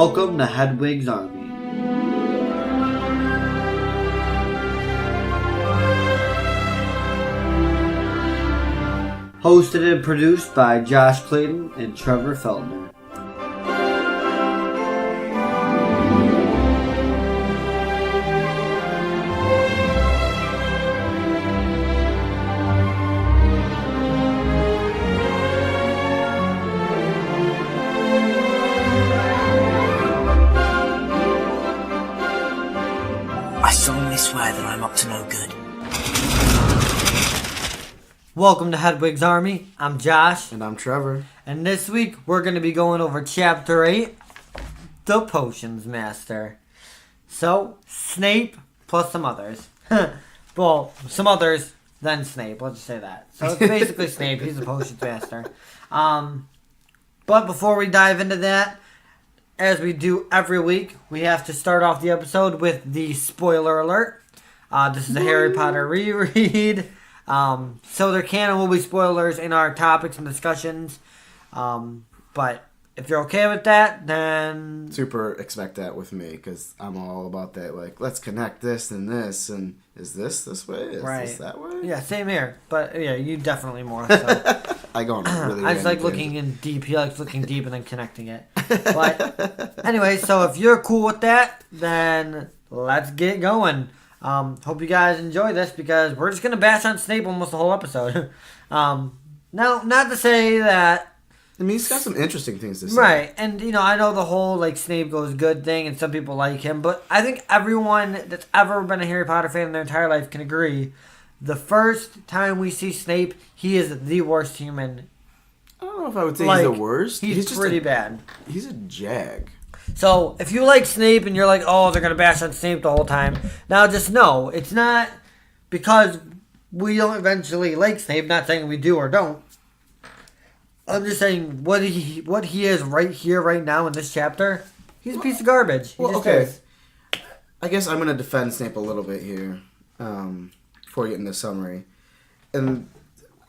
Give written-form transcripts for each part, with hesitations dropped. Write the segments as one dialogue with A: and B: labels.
A: Welcome to Hedwigs Army. Hosted and produced by Josh Clayton and Trevor Feldner.
B: I solemnly swear that I'm up to no good.
A: Welcome to Hedwigs Army. I'm Josh.
C: And I'm Trevor.
A: And this week we're going to be going over Chapter 8, The Potions Master. So, Snape plus some others. Well, some others, then Snape. Let's just say that. So it's basically Snape. He's the Potions Master. But before we dive into that, as we do every week, we have to start off the episode with the spoiler alert. This is a Harry Potter reread. So there can and will be spoilers in our topics and discussions. But if you're okay with that, then...
C: Super expect that with me, because I'm all about that. Like, let's connect this and this, and is this way? Is this that way?
A: Yeah, same here. But yeah, you definitely more. So.
C: I go on really
A: I just like looking in deep. He likes looking deep and then connecting it. But anyway, so if you're cool with that, then let's get going. Hope you guys enjoy this because we're just going to bash on Snape almost the whole episode. Now, not to say that...
C: I mean, he's got some interesting things to say.
A: Right, and I know the whole Snape goes good thing and some people like him, but I think everyone that's ever been a Harry Potter fan in their entire life can agree the first time we see Snape, he is the worst human.
C: I don't know if I would say he's the worst.
A: He's just pretty bad.
C: He's a jag.
A: So, if you like Snape and you're like, oh, they're going to bash on Snape the whole time, now just know, it's not because we don't eventually like Snape, not saying we do or don't. I'm just saying, what he is right here, right now in this chapter, he's a piece of garbage. He just is.
C: I guess I'm going to defend Snape a little bit here before we get into summary. And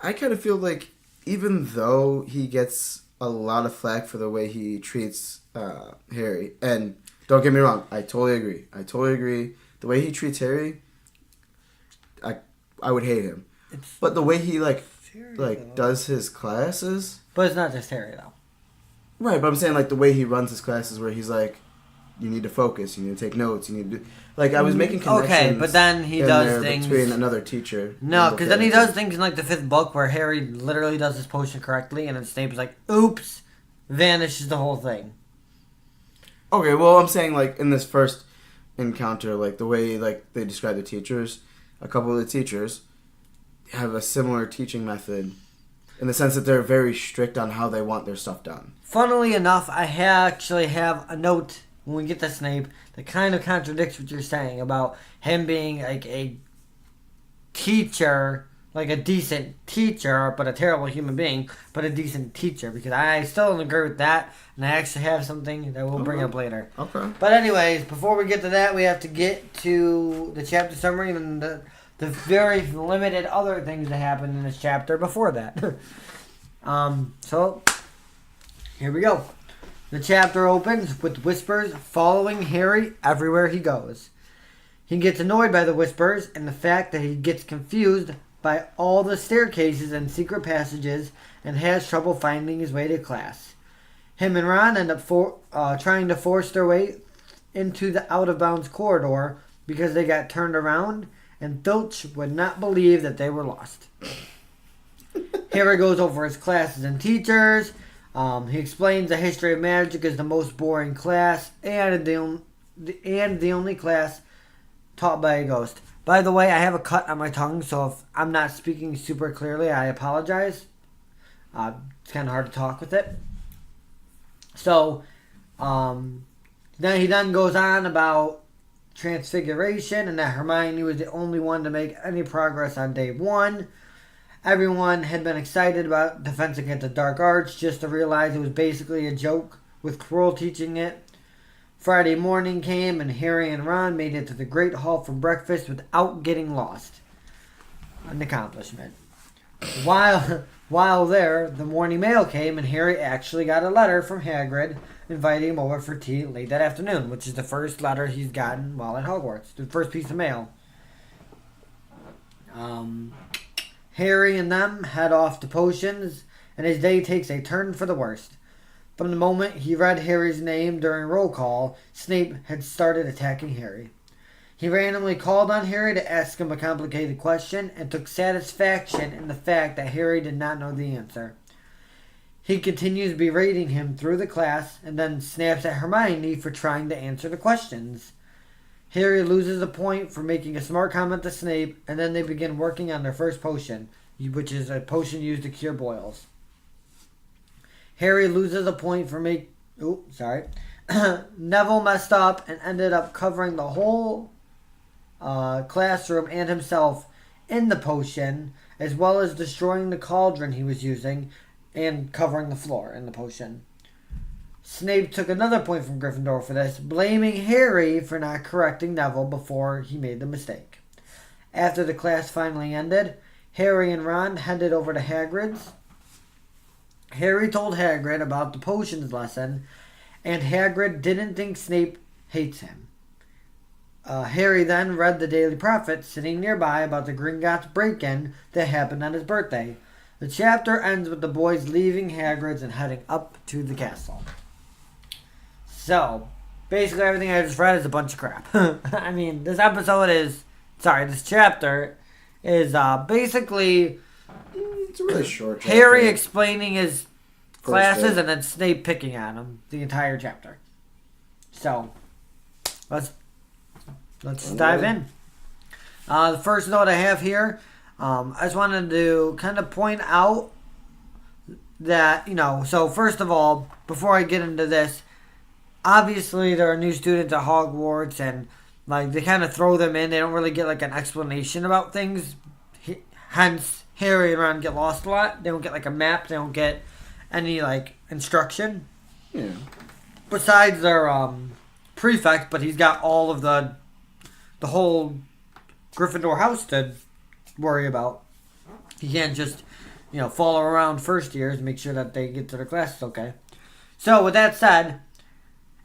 C: I kind of feel like even though he gets a lot of flack for the way he treats Harry, and don't get me wrong, I totally agree. The way he treats Harry, I would hate him. But the way he does his classes...
A: But it's not just Harry, though.
C: Right, but I'm saying, the way he runs his classes where he's like, you need to focus, you need to take notes, you need to do... I was making connections...
A: Okay, but then he does things...
C: between another teacher...
A: No, because then he does things in, the 5th book where Harry literally does his potion correctly, and then Snape is like, oops, vanishes the whole thing.
C: Okay, well, I'm saying, in this first encounter, the way, they describe the teachers, a couple of the teachers have a similar teaching method in the sense that they're very strict on how they want their stuff done.
A: Funnily enough, I actually have a note when we get to Snape that kind of contradicts what you're saying about him being a teacher, a decent teacher, but a terrible human being, but a decent teacher, because I still don't agree with that, and I actually have something that we'll bring up later.
C: Okay.
A: But anyways, before we get to that, we have to get to the chapter summary and the very limited other things that happened in this chapter before that. So, here we go. The chapter opens with whispers following Harry everywhere he goes. He gets annoyed by the whispers and the fact that he gets confused by all the staircases and secret passages and has trouble finding his way to class. Him and Ron end up trying to force their way into the out-of-bounds corridor because they got turned around, and Filch would not believe that they were lost. Harry goes over his classes and teachers. He explains the history of magic is the most boring class and the only class taught by a ghost. By the way, I have a cut on my tongue, so if I'm not speaking super clearly, I apologize. It's kind of hard to talk with it. So, then he goes on about Transfiguration and that Hermione was the only one to make any progress on day 1. Everyone had been excited about Defense Against the Dark Arts just to realize it was basically a joke with Quirrell teaching it. Friday morning came and Harry and Ron made it to the Great Hall for breakfast without getting lost. An accomplishment. While there, the morning mail came and Harry actually got a letter from Hagrid inviting him over for tea late that afternoon, which is the first letter he's gotten while at Hogwarts. The first piece of mail. Harry and them head off to potions, and his day takes a turn for the worst. From the moment he read Harry's name during roll call, Snape had started attacking Harry. He randomly called on Harry to ask him a complicated question and took satisfaction in the fact that Harry did not know the answer. He continues berating him through the class and then snaps at Hermione for trying to answer the questions. Harry loses a point for making a smart comment to Snape, and then they begin working on their first potion, which is a potion used to cure boils. Harry loses a point for Neville messed up and ended up covering the whole classroom and himself in the potion, as well as destroying the cauldron he was using and covering the floor in the potion. Snape took another point from Gryffindor for this, blaming Harry for not correcting Neville before he made the mistake. After the class finally ended, Harry and Ron headed over to Hagrid's. Harry told Hagrid about the potions lesson, and Hagrid didn't think Snape hates him. Harry then read the Daily Prophet sitting nearby about the Gringotts break-in that happened on his birthday. The chapter ends with the boys leaving Hagrid's and heading up to the castle. So, basically everything I just read is a bunch of crap. I mean, this chapter is basically
C: it's a really short chapter.
A: Harry explaining his classes and then Snape picking on him the entire chapter. So, let's dive in. The first note I have here, I just wanted to kind of point out that, so first of all, before I get into this, obviously there are new students at Hogwarts and they kind of throw them in. They don't really get an explanation about things. Hence, Harry and Ron get lost a lot. They don't get a map. They don't get any instruction.
C: Yeah.
A: Besides their prefect, but he's got all of the whole Gryffindor house to worry about. He can't just, follow around first years and make sure that they get to their classes okay. So, with that said,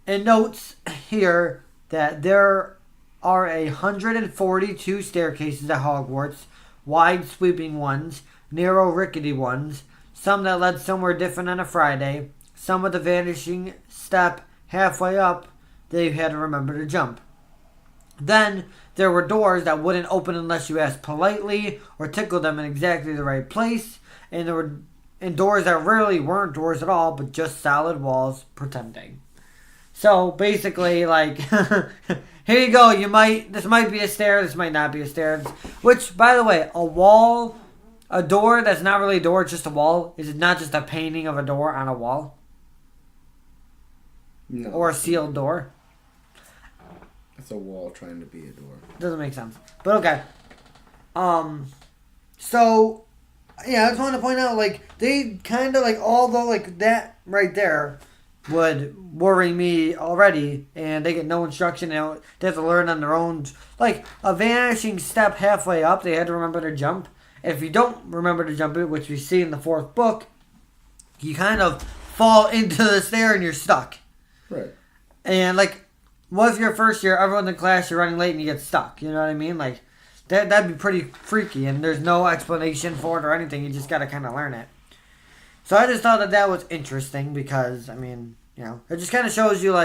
A: it notes here that there are 142 staircases at Hogwarts, wide sweeping ones, narrow rickety ones, some that led somewhere different on a Friday, some with a vanishing step halfway up that you had to remember to jump. Then there were doors that wouldn't open unless you asked politely or tickled them in exactly the right place, and there were doors that rarely weren't doors at all, but just solid walls pretending. So basically, here you go. This might be a stair. This might not be a stair. Which, by the way, a door that's not really a door, it's just a wall. Is it not just a painting of a door on a wall?
C: No.
A: Or a sealed door?
C: It's a wall trying to be a door.
A: Doesn't make sense. But okay. So, yeah, I just wanted to point out, they kind of, although, that right there would worry me already, and they get no instruction, they have to learn on their own. A vanishing step halfway up, they had to remember to jump. If you don't remember to jump it, which we see in the 4th book, you kind of fall into the stair and you're stuck.
C: Right.
A: And, what if your first year, everyone's in class, you're running late and you get stuck? You know what I mean? That'd be pretty freaky, and there's no explanation for it or anything. You just gotta kind of learn it. So I just thought that was interesting because, it just kind of shows you,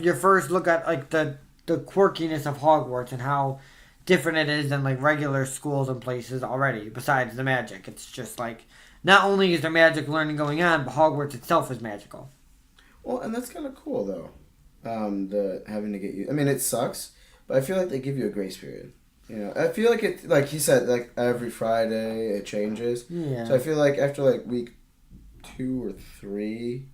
A: your first look at, the quirkiness of Hogwarts and how different it is than, regular schools and places already, besides the magic. It's just, not only is there magic learning going on, but Hogwarts itself is magical.
C: Well, and that's kind of cool, though. The having to get you... it sucks, but I feel like they give you a grace period. I feel like it, like he said, every Friday it changes.
A: Yeah.
C: So I feel like after, week 2 or 3,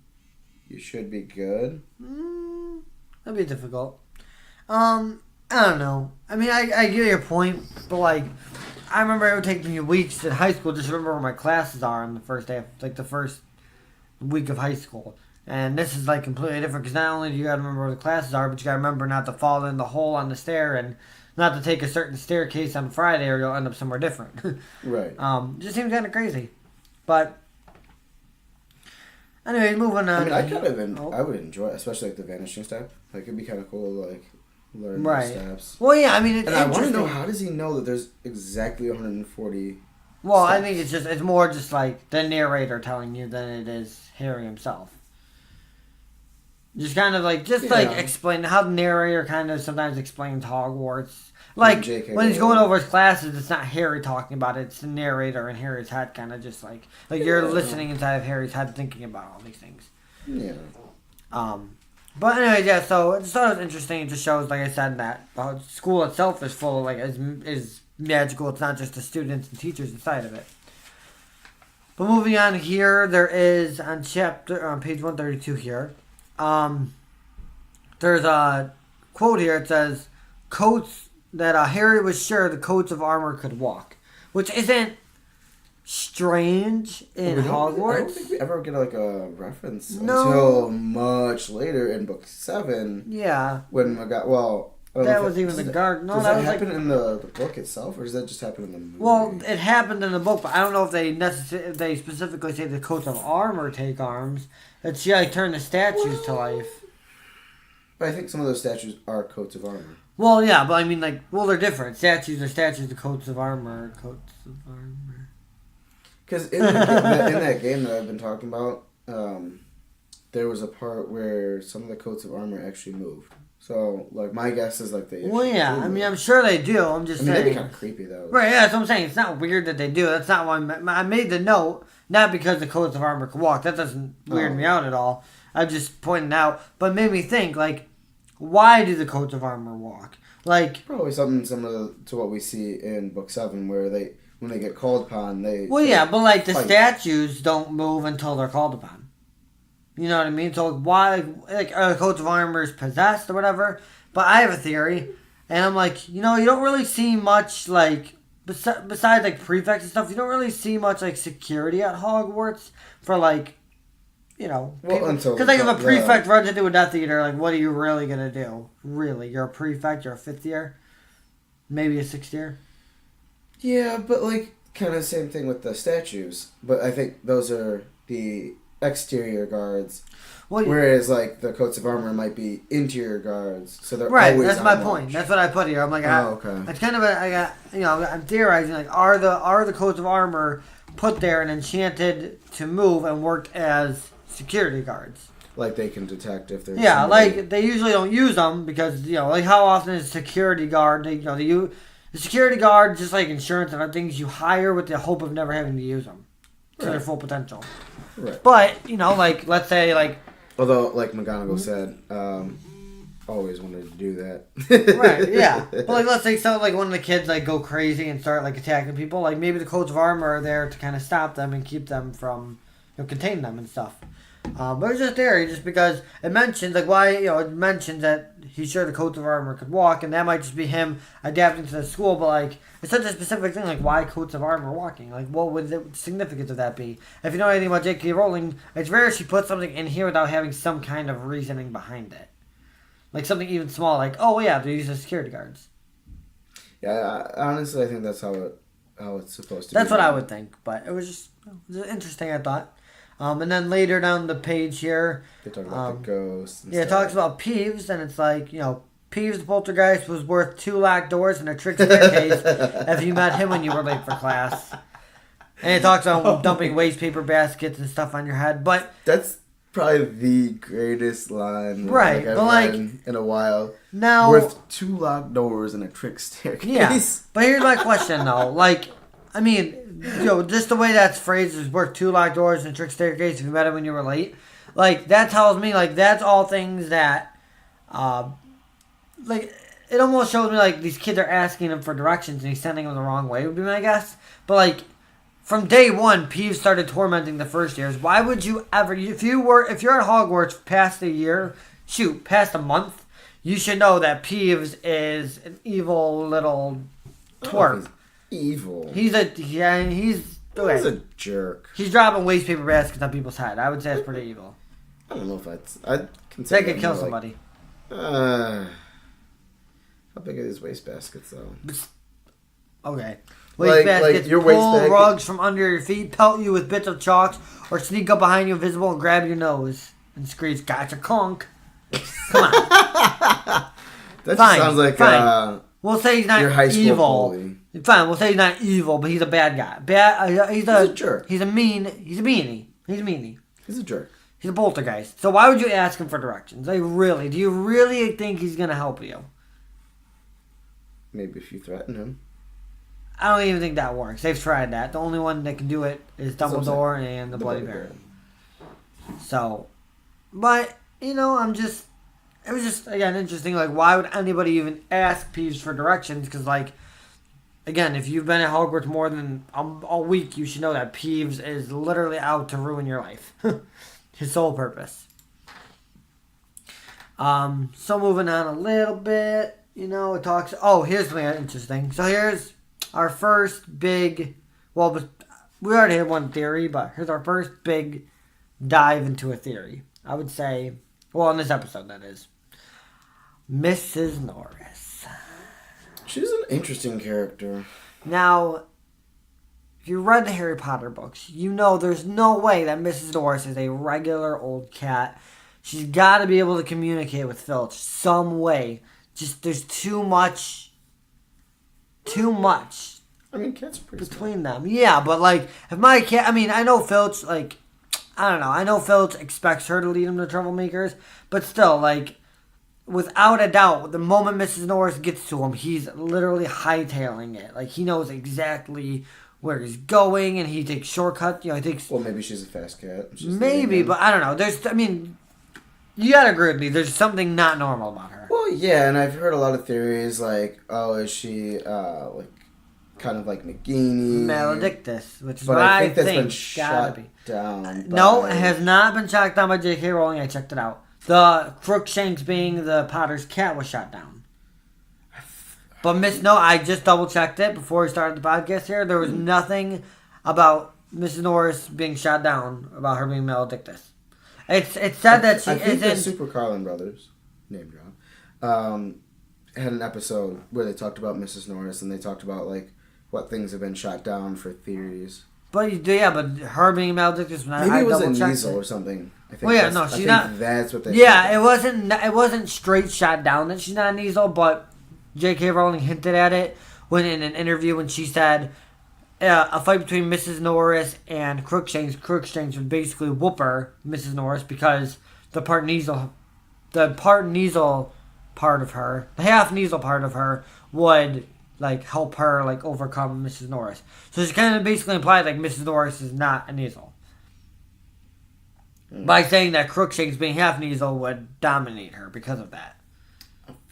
C: you should be good.
A: That'd be difficult. I don't know. I get your point, but, I remember it would take me weeks in high school just to remember where my classes are on the first day of, the first week of high school. And this is, completely different, because not only do you got to remember where the classes are, but you got to remember not to fall in the hole on the stair and not to take a certain staircase on Friday or you'll end up somewhere different.
C: Right.
A: Just seems kind of crazy. But, Anyways, moving on.
C: I mean, I would enjoy it, especially like the vanishing step. Like it'd be kind of cool to like learn those steps.
A: Well, yeah, I mean, it's
C: and I want to know, how does he know that there's exactly 140?
A: Well,
C: steps?
A: I think it's more just like the narrator telling you than it is Harry himself. Just kind of like explain how the narrator kind of sometimes explains Hogwarts. Like when he's going over his classes, it's not Harry talking about it; it's the narrator in Harry's head, kind of just like you're listening inside of Harry's head, thinking about all these things.
C: Yeah.
A: But anyway, yeah. So I just thought it was interesting. It just shows, like I said, that school itself is full of is magical. It's not just the students and teachers inside of it. But moving on here, there is on page 132 here. There's a quote here. It says, "Coats that Harry was sure the coats of armor could walk," which isn't strange in Hogwarts.
C: I don't think we ever get like a reference until much later in book 7.
A: Yeah.
C: When
A: that was even the guard. No,
C: does
A: that
C: that
A: was
C: happen in the book itself, or does that just happen in the movie?
A: Well, it happened in the book, but I don't know if they specifically say the coats of armor take arms. That she turned the statues to life.
C: But I think some of those statues are coats of armor.
A: Well, yeah, but I mean, they're different. Statues are statues. The coats of armor are coats of armor.
C: Because in that game that I've been talking about, there was a part where some of the coats of armor actually moved. So, like, my guess is, like, they...
A: Well, yeah, I mean, I'm sure they do. I'm just saying...
C: that'd be kind of creepy, though.
A: Right, yeah, that's what I'm saying. It's not weird that they do. That's not why I made the note, not because the coats of armor can walk. That doesn't weird me out at all. I'm just pointing out. But it made me think, like, why do the coats of armor walk? Like...
C: Probably something similar to what we see in Book 7, where when they get called upon, they...
A: Well, yeah, but, like, the statues don't move until they're called upon. You know what I mean? So why, like, are the coats of armor possessed or whatever? But I have a theory, and I'm like, you don't really see much, like, besides, like, prefects and stuff, you don't really see much, like, security at Hogwarts for, like,
C: Well,
A: because, like, if a prefect runs into a Death Eater, like, what are you really going to do? Really? You're a prefect, you're a 5th year? Maybe a 6th year?
C: Yeah, but, like, kind of the same thing with the statues. But I think those are the... exterior guards, whereas like the coats of armor might be interior guards, so they're always
A: that's my point. That's what I put here. I'm like,
C: okay.
A: It's kind of I'm theorizing, like, are the coats of armor put there and enchanted to move and work as security guards?
C: Like they can detect if there's
A: like they usually don't use them because like how often is security guard? The security guard, just like insurance and other things, you hire with the hope of never having to use them to their full potential.
C: Right.
A: But, like, let's say, like...
C: Although, like McGonagall said, always wanted to do that.
A: Right, yeah. But, like, let's say one of the kids, like, go crazy and start, like, attacking people. Like, maybe the coats of armor are there to kind of stop them and keep them from, contain them and stuff. But it's just there, just because it mentions, like, why, it mentions that he's sure the coats of armor could walk, and that might just be him adapting to the school, but, like, it's such a specific thing, like, why coats of armor walking? Like, what would the significance of that be? If you know anything about J.K. Rowling, it's rare she puts something in here without having some kind of reasoning behind it. Like, something even small, like, oh, yeah, they're using security guards.
C: Yeah, honestly, I think that's how it's supposed to be.
A: That's what I would think, but it was just interesting, I thought. And then later down the page here...
C: They talk about the ghosts and
A: stuff. It talks about Peeves, and it's like, Peeves the poltergeist was worth 2 locked doors and a trick staircase if you met him when you were late for class. And it talks about dumping waste paper baskets and stuff on your head, but...
C: That's probably the greatest line
A: I've read
C: in a while.
A: Now...
C: Worth 2 locked doors and a trick staircase.
A: Yeah, but here's my question, though. Like, I mean... just the way that's phrased is worth 2 locked doors and a trick staircase if you met him when you were late. Like, that tells me, like, that's all things that, like, it almost shows me, like, these kids are asking him for directions and he's sending them the wrong way, would be my guess. But, like, from day one, Peeves started tormenting the first years. Why would you ever, if you're at Hogwarts past a year, past a month, you should know that Peeves is an evil little twerp.
C: Evil.
A: He's a
C: jerk.
A: He's dropping waste paper baskets on people's head. I would say it's pretty evil.
C: I don't know if I'd consider
A: that could kill somebody.
C: How big are these waste baskets, though?
A: Okay.
C: Like
A: Wastebaskets
C: your
A: pull
C: wastebasket-
A: rugs from under your feet, pelt you with bits of chalks, or sneak up behind you invisible and grab your nose and screech, "Gotcha, conk." Come on.
C: That just
A: Fine,
C: sounds like
A: fine. We'll say he's not
C: your high school
A: evil.
C: bully.
A: Fine, we'll say he's not evil, but he's a bad guy. He's
C: a jerk.
A: He's a meanie. He's a meanie.
C: He's a jerk.
A: He's a poltergeist. So why would you ask him for directions? Like, really? Do you really think he's going to help you?
C: Maybe if you threaten him.
A: I don't even think that works. They've tried that. The only one that can do it is Dumbledore and the Bloody Baron. So, but, you know, it was just, again, interesting. Like, why would anybody even ask Peeves for directions? Because, like, again, if you've been at Hogwarts more than a week, you should know that Peeves is literally out to ruin your life. His sole purpose. So moving on a little bit, you know, it talks. Oh, here's something interesting. So here's our first big. Well, we already had one theory, but here's our first big dive into a theory. I would say, well, in this episode, that is, Mrs. Norris.
C: She's an interesting character.
A: Now, if you read the Harry Potter books, you know there's no way that Mrs. Norris is a regular old cat. She's got to be able to communicate with Filch some way. Just there's too much.
C: I mean, cats are pretty
A: between them. Yeah, but like if my cat, I mean, I know Filch. Like, I don't know. I know Filch expects her to lead him to troublemakers, but still, like, without a doubt, the moment Mrs. Norris gets to him, he's literally hightailing it. Like, he knows exactly where he's going, and he takes shortcuts. You know, he takes.
C: Well, maybe she's a fast cat.
A: Maybe, but I don't know. You gotta agree with me. There's something not normal about her.
C: Well, yeah, and I've heard a lot of theories like, oh, is she like kind of like Nagini?
A: Maledictus, which is
C: but
A: what
C: I
A: I
C: think that's been
A: think
C: shot
A: gotta be.
C: down.
A: No, it has not been shot down by J.K. Rowling. I checked it out. The Crookshanks being the Potter's cat was shot down. But I just double checked it before we started the podcast here. There was nothing about Mrs. Norris being shot down about her being Maledictus. It's said that she
C: I think
A: isn't.
C: the Super Carlin brothers, name drop, had an episode where they talked about Mrs. Norris and they talked about like what things have been shot down for theories.
A: But her being Maledictus.
C: Maybe it was a Kneasel or something. I think
A: she's not.
C: That's what they.
A: Yeah, it wasn't straight shot down that she's not an Kneasel, but J.K. Rowling hinted at it when in an interview when she said a fight between Mrs. Norris and Crookshanks would basically whoop her, Mrs. Norris, because the half Kneasel part of her would like help her like overcome Mrs. Norris. So she kind of basically implied like Mrs. Norris is not a Kneasel. By saying that Crookshanks being half Kneasel would dominate her because of that.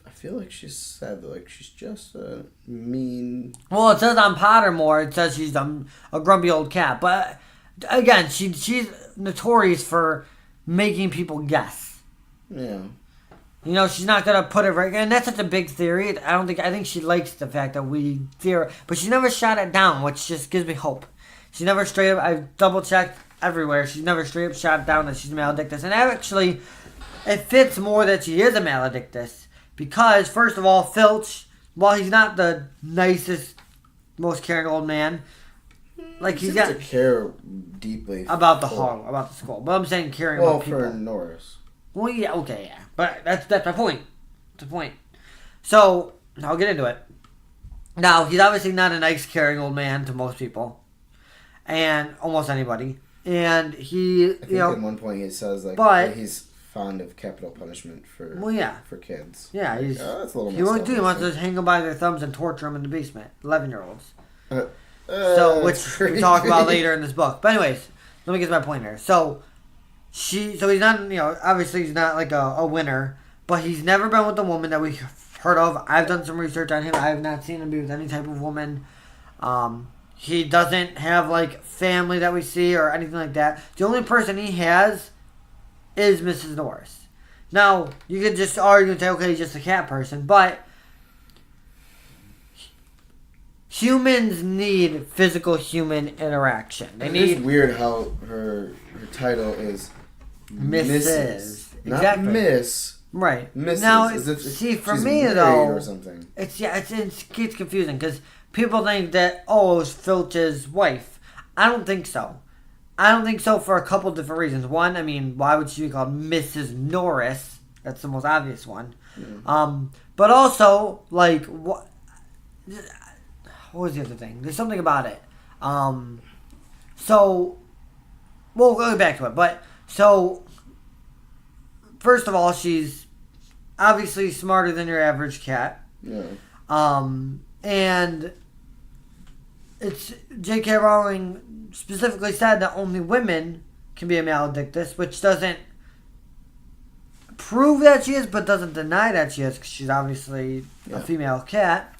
C: I feel like she's sad. Like she's just a mean.
A: Well, it says on Pottermore, it says she's a grumpy old cat. But again, she's notorious for making people guess.
C: Yeah.
A: You know, she's not gonna put it right, and that's such a big theory. I think she likes the fact that we theorize, but she never shot it down, which just gives me hope. She never straight up. I've double checked everywhere. She's never straight up shot down that she's Maledictus, and actually, it fits more that she is a Maledictus. Because, first of all, Filch, while he's not the nicest, most caring old man, like he's got
C: to care deeply
A: about the school. But I'm saying caring about people.
C: Well, for Norris.
A: Well, yeah, okay, yeah. But that's my point. That's the point. So, I'll get into it. Now, he's obviously not a nice, caring old man to most people. And almost anybody. And he,
C: I think at one point he says, like, that he's fond of capital punishment for kids.
A: Yeah,
C: he's that's a little
A: he won't do. He wants to hang them by their thumbs and torture them in the basement. 11-year-olds. Which we talk about later in this book. But anyways, let me get to my point here. So he's not, obviously he's not like a winner, but he's never been with a woman that we've heard of. I've done some research on him. I have not seen him be with any type of woman. He doesn't have like family that we see or anything like that. The only person he has is Mrs. Norris. Now, you could just argue and say, okay, he's just a cat person, but humans need physical human interaction.
C: It is weird how her title is Mrs. Not
A: exactly.
C: Miss.
A: Right.
C: Mrs.
A: Now,
C: as if
A: see, for
C: she's
A: me
C: married
A: though,
C: or something.
A: it gets confusing because people think that, oh, it was Filch's wife. I don't think so. I don't think so for a couple different reasons. One, I mean, why would she be called Mrs. Norris? That's the most obvious one. Yeah. But also, like, what was the other thing? There's something about it. So, we'll go back to it. But, so, first of all, she's obviously smarter than your average cat.
C: Yeah.
A: And it's J.K. Rowling specifically said that only women can be a maledictus, which doesn't prove that she is, but doesn't deny that she is, because she's obviously a female cat.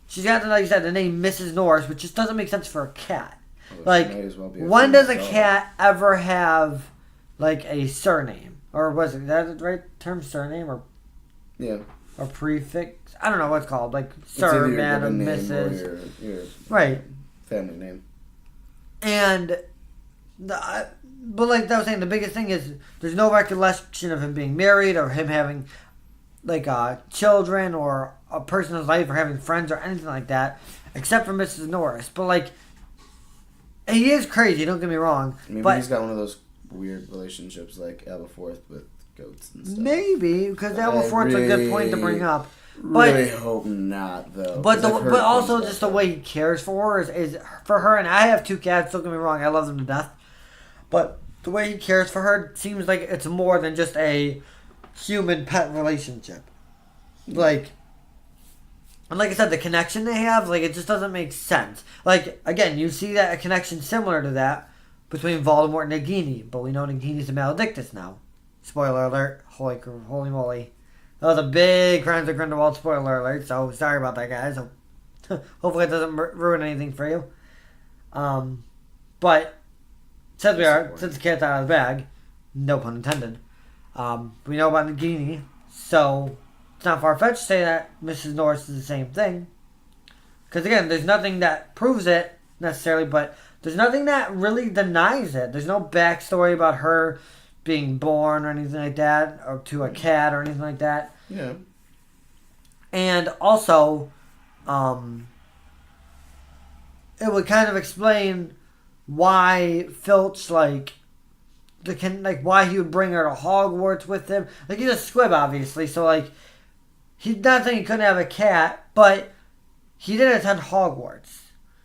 A: She's got, like you said, the name Mrs. Norris, which just doesn't make sense for a cat. Well, like, when does a cat ever have, like, a surname? Or was it that the right term, surname, or or prefix? I don't know what it's called, like Sir, Madam, Mrs.
C: Your
A: right,
C: family name.
A: And but like I was saying, the biggest thing is there's no recollection of him being married or him having like children or a person's life or having friends or anything like that, except for Mrs. Norris. But like, he is crazy. Don't get me wrong.
C: Maybe he's got one of those weird relationships like Aberforth with goats and stuff.
A: Maybe, because Aberforth's a good point to bring up. But,
C: really hope not, though.
A: But also just the way he cares for her is for her. And I have 2 cats. Don't get me wrong, I love them to death. But the way he cares for her seems like it's more than just a human pet relationship. Like, and like I said, the connection they have, like, it just doesn't make sense. Like, again, you see that a connection similar to that between Voldemort and Nagini, but we know Nagini's a maledictus now. Spoiler alert! Holy moly! That was a big Crimes of Grindelwald spoiler alert, so sorry about that, guys. Hopefully it doesn't ruin anything for you. But since the cat's out of the bag, no pun intended, we know about Nagini, so it's not far-fetched to say that Mrs. Norris is the same thing. Because again, there's nothing that proves it necessarily, but there's nothing that really denies it. There's no backstory about her being born or anything like that, or to a cat or anything like that.
C: Yeah.
A: And also, it would kind of explain why Filch, why he would bring her to Hogwarts with him. Like, he's a squib, obviously, so, like, he's not saying he couldn't have a cat, but he did attend Hogwarts.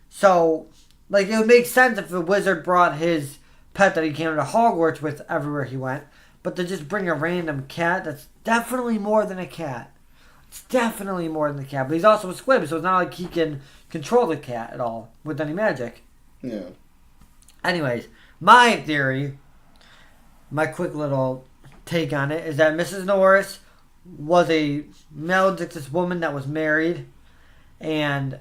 A: So, like, it would make sense if the wizard brought his pet that he came to Hogwarts with everywhere he went. But to just bring a random cat, that's definitely more than a cat. It's definitely more than a cat. But he's also a squib, so it's not like he can control the cat at all with any magic.
C: Yeah.
A: Anyways, my theory, my quick little take on it, is that Mrs. Norris was a maledictus woman that was married, and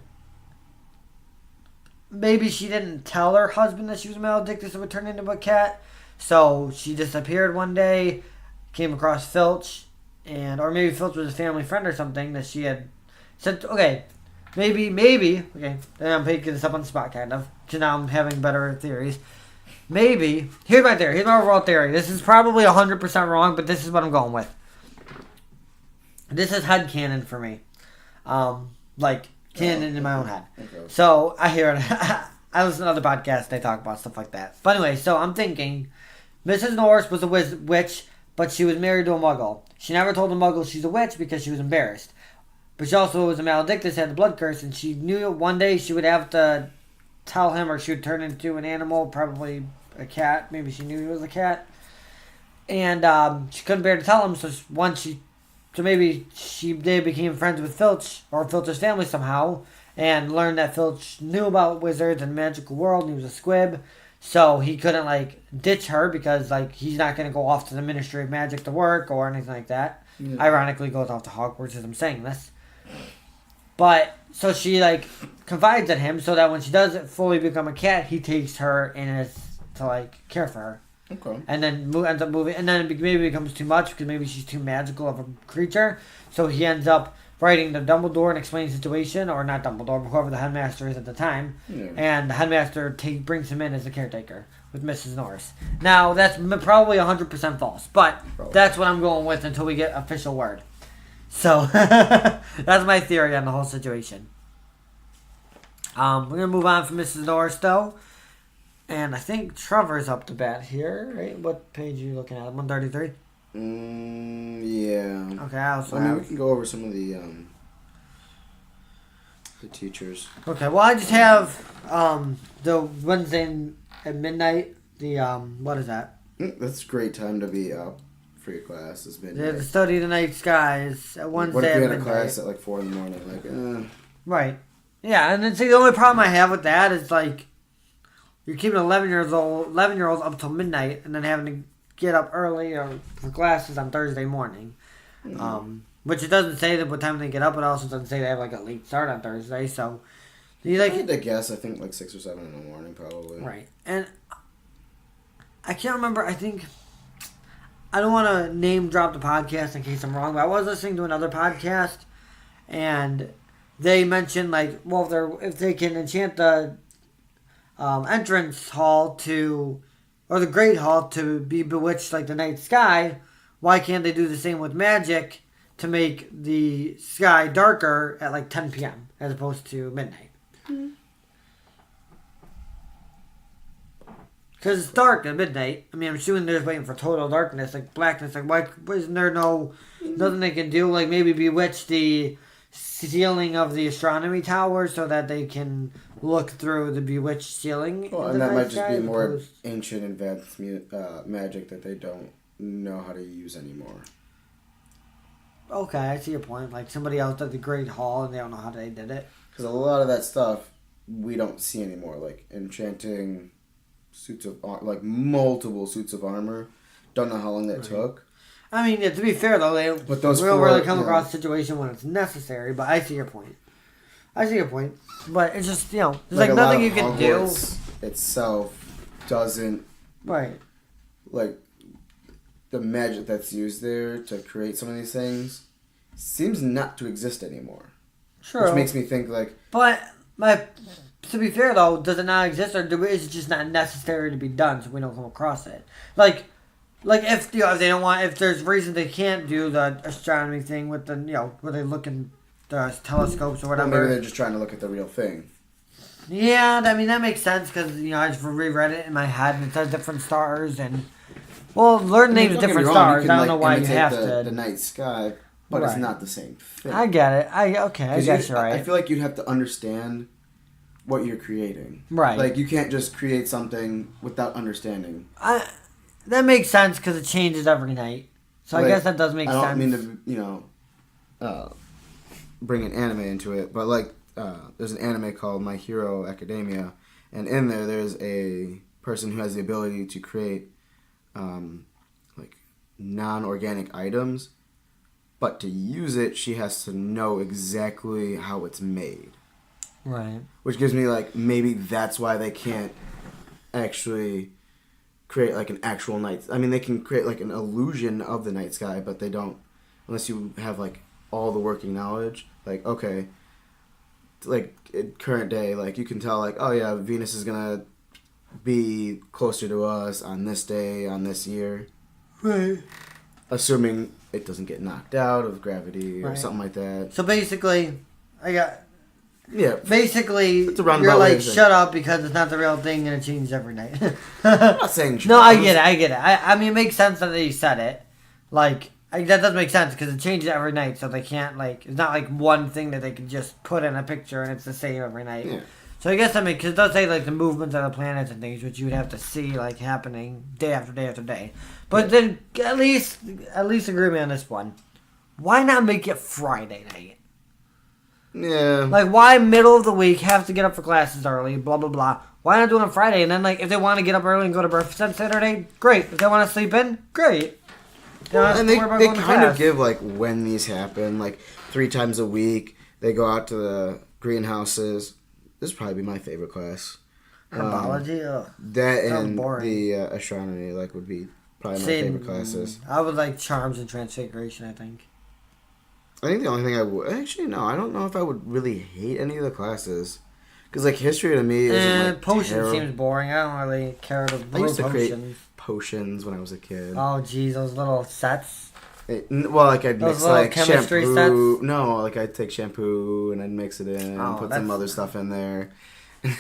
A: maybe she didn't tell her husband that she was maledictus and would turn into a cat, so she disappeared one day, came across Filch, or maybe Filch was a family friend or something that she had said, okay, maybe, okay, I'm picking this up on the spot kind of, because now I'm having better theories. Maybe, here's my theory, here's my overall theory. This is probably 100% wrong, but this is what I'm going with. This is headcanon for me. Canon in my own head. Okay. So, I hear it. I listen to other podcasts, they talk about stuff like that. But anyway, so I'm thinking, Mrs. Norris was a witch, but she was married to a muggle. She never told the muggle she's a witch because she was embarrassed. But she also was a maledictus, had the blood curse, and she knew one day she would have to tell him, or she would turn into an animal, probably a cat. Maybe she knew he was a cat. And she couldn't bear to tell him, so maybe they became friends with Filch, or Filch's family somehow, and learned that Filch knew about wizards and magical world, and he was a squib, so he couldn't, ditch her, because, he's not going to go off to the Ministry of Magic to work, or anything like that. Yeah. Ironically, goes off to Hogwarts as I'm saying this. But, so she, confides in him, so that when she does fully become a cat, he takes her and is to, care for her.
C: Okay.
A: And then ends up moving, and then maybe it becomes too much because maybe she's too magical of a creature. So he ends up writing to Dumbledore and explaining the situation, or not Dumbledore, but whoever the headmaster is at the time. Yeah. And the headmaster brings him in as the caretaker with Mrs. Norris. Now, that's probably 100% false, but that's what I'm going with until we get official word. So, that's my theory on the whole situation. We're going to move on from Mrs. Norris, though. And I think Trevor's up to bat here, right? What page are you looking at? 133?
C: Yeah.
A: Okay, I also
C: we can go over some of the teachers.
A: Okay, well, I just have the Wednesday at midnight. The, what is that?
C: That's a great time to be up for your class. Is midnight.
A: The study the night skies at Wednesday
C: what if
A: at
C: you had
A: midnight.
C: a class at like 4 in the morning? Like,
A: Right. Yeah, and then see, the only problem I have with that is, like, you're keeping 11-year-olds up till midnight and then having to get up early or for classes on Thursday morning. Which it doesn't say that what time they get up. It also doesn't say they have, like, a late start on Thursday. So, you like...
C: I guess, I think, like 6 or 7 in the morning, probably.
A: Right. And I can't remember, I think... I don't want to name drop the podcast in case I'm wrong, but I was listening to another podcast, and they mentioned, like, well, if they can enchant the entrance hall or the great hall to be bewitched like the night sky, why can't they do the same with magic to make the sky darker at like 10 p.m. as opposed to midnight? Because it's dark at midnight. I mean, I'm assuming they're just waiting for total darkness, like blackness. Like, why isn't there nothing they can do? Like, maybe bewitch the ceiling of the astronomy tower so that they can look through the bewitched ceiling.
C: Well, and that might just be more ancient advanced magic that they don't know how to use anymore.
A: Okay, I see your point. Like, somebody else did the Great Hall and they don't know how they did it.
C: Because a lot of that stuff we don't see anymore. Like, enchanting suits of like multiple suits of armor. Don't know how long that took.
A: I mean, yeah, to be fair though, we don't really come across a situation when it's necessary. But I see your point. But it's just, there's like nothing you can do.
C: Itself doesn't
A: right.
C: Like the magic that's used there to create some of these things seems not to exist anymore.
A: Sure.
C: Which makes me think like.
A: But to be fair though, does it not exist, or is it just not necessary to be done so we don't come across it? Like if if they don't want, if there's reason they can't do the astronomy thing with the where they look in the telescopes or whatever.
C: Well, maybe they're just trying to look at the real thing.
A: Yeah, I mean that makes sense because I just reread it in my head and it says different stars and learn names of different stars. I don't know why you have to
C: the night sky, but it's not the same thing.
A: I get it. I guess you're right.
C: I feel like you'd have to understand what you're creating.
A: Right.
C: Like, you can't just create something without understanding.
A: That makes sense because it changes every night. So I guess that does make sense.
C: I don't mean to, bring an anime into it, but, like, there's an anime called My Hero Academia, and in there's a person who has the ability to create, like, non-organic items, but to use it, she has to know exactly how it's made.
A: Right.
C: Which gives me, like, maybe that's why they can't actually create, like, an actual night. I mean, they can create, like, an illusion of the night sky, but they don't, unless you have, like, all the working knowledge. Like, okay, like, in current day, like, you can tell, like, oh, yeah, Venus is going to be closer to us on this day, on this year.
A: Right.
C: Assuming it doesn't get knocked out of gravity or something like that.
A: So, basically,
C: Yeah.
A: Basically, you're like, shut up because it's not the real thing and it changes every night.
C: I'm not saying
A: no, I get it. I mean, it makes sense that you said it. Like, that does make sense because it changes every night, so they can't, like, it's not like one thing that they can just put in a picture and it's the same every night.
C: Yeah.
A: So I guess because it does say, like, the movements of the planets and things, which you would have to see, like, happening day after day after day. But then, at least agree with me on this one. Why not make it Friday night?
C: Yeah.
A: Like, why middle of the week have to get up for classes early, blah, blah, blah. Why not do it on Friday? And then, like, if they want to get up early and go to breakfast on Saturday, great. If they want to sleep in, great.
C: And they kind of give, like, when these happen, like, 3 times a week. They go out to the greenhouses. This would probably be my favorite class.
A: Herbology?
C: That and the astronomy, like, would be probably my favorite classes.
A: I would like charms and transfiguration, I think.
C: I think the only thing I would... Actually, no. I don't know if I would really hate any of the classes. Because, like, history to me is like,
A: potion seems boring. I don't really care to brew
C: I used to
A: potions.
C: create potions when I was a kid.
A: Oh, geez. Those little sets.
C: Like I'd
A: Those
C: mix
A: little
C: like
A: chemistry
C: shampoo.
A: sets?
C: No, like I'd take shampoo and I'd mix it in,
A: Oh,
C: put some
A: that's-
C: other stuff in there.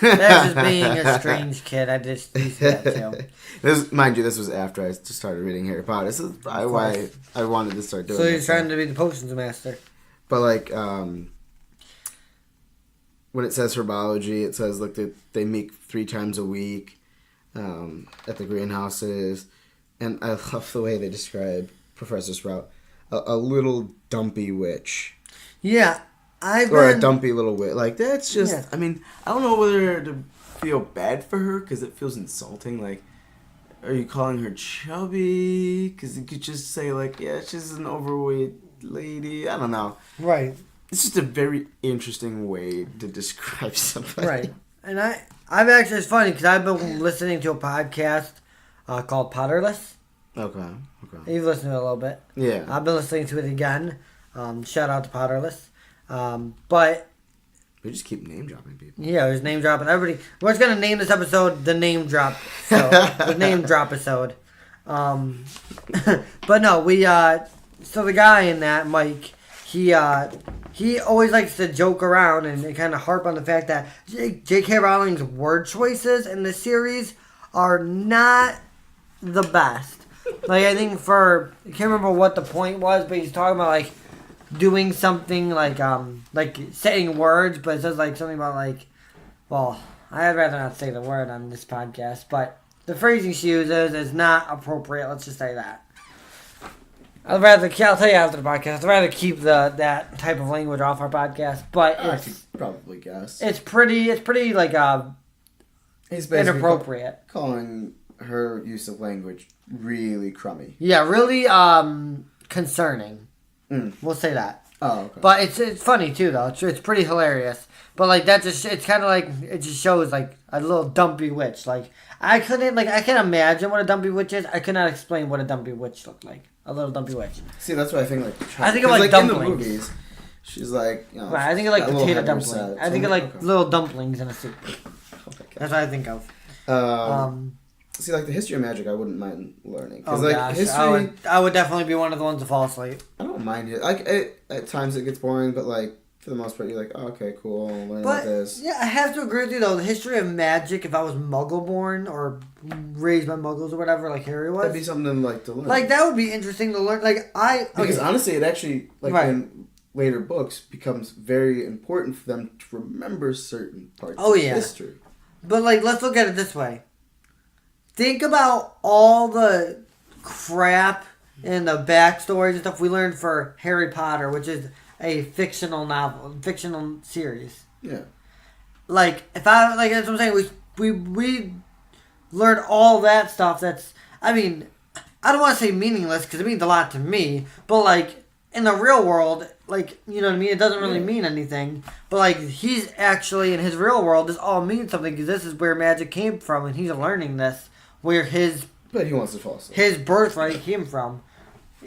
A: That's just being a strange kid. I just used to that too.
C: Mind you, this was after I just started reading Harry Potter. This is probably why I wanted to start doing.
A: So you're
C: this
A: trying
C: stuff.
A: to be the potions master.
C: But like, when it says herbology, it says like they meet 3 times a week at the greenhouses, and I love the way they describe Professor Sprout, a little dumpy witch.
A: Yeah,
C: a dumpy little witch. Like that's just.
A: Yeah.
C: I mean, I don't know whether to feel bad for her because it feels insulting. Like, are you calling her chubby? Because you could just say like, yeah, she's an overweight lady. I don't know.
A: Right.
C: It's just a very interesting way to describe somebody.
A: Right. And I've actually, it's funny because I've been listening to a podcast called Potterless.
C: Okay.
A: You've listened to it a little bit.
C: Yeah.
A: I've been listening to it again. Shout out to Potterless. But
C: We just keep name dropping people.
A: yeah, there's name dropping everybody. We're just gonna name this episode the name drop. So the name drop episode. But no, we so the guy in that, Mike, he always likes to joke around and kind of harp on the fact that J.K. Rowling's word choices in this series are not the best. Like I think I can't remember what the point was, but he's talking about like doing something like saying words, but it says like something about like, well, I'd rather not say the word on this podcast, but the phrasing she uses is not appropriate. Let's just say that. I'll tell you after the podcast. I'd rather keep that type of language off our podcast, but
C: I could probably guess.
A: it's pretty like
C: He's basically
A: inappropriate.
C: calling her use of language really crummy.
A: Yeah, really concerning. We'll say that.
C: Oh, okay.
A: But it's funny too though. It's pretty hilarious. But like that just it's kind of like it just shows like a little dumpy witch. Like I can't imagine what a dumpy witch is. I could not explain what a dumpy witch looked like. A little dumpy witch.
C: See, that's what I think. Like,
A: I think of like dumplings.
C: In the movies, she's like, you know,
A: Right, I think of like
C: got a little
A: potato
C: head
A: dumplings.
C: set.
A: I think of like little dumplings in a soup.
C: Okay.
A: That's what I think of.
C: See, like the history of magic, I wouldn't mind learning.
A: Oh
C: Like,
A: gosh,
C: history,
A: I would definitely be one of the ones to fall asleep.
C: I don't mind it. Like at times it gets boring, but like for the most part, you're like, oh, okay, cool, I'll learn about this.
A: Yeah, I have to agree with you though. The history of magic, if I was Muggle born or raised by Muggles or whatever, like Harry was,
C: That'd be something like to learn.
A: like that would be interesting to learn.
C: Because honestly, it actually like
A: Right.
C: in later books becomes very important for them to remember certain parts
A: Oh,
C: of
A: yeah.
C: history.
A: But like, let's look at it this way. Think about all the crap and the backstories and stuff we learned for Harry Potter, which is a fictional series.
C: Yeah.
A: Like, that's what I'm saying. We learned all that stuff. That's, I mean, I don't want to say meaningless because it means a lot to me. But like in the real world, like you know what I mean. It doesn't really mean anything. But like he's actually in his real world, this all means something because this is where magic came from, and he's learning this. Where
C: But he wants to fall asleep.
A: his birthright came from.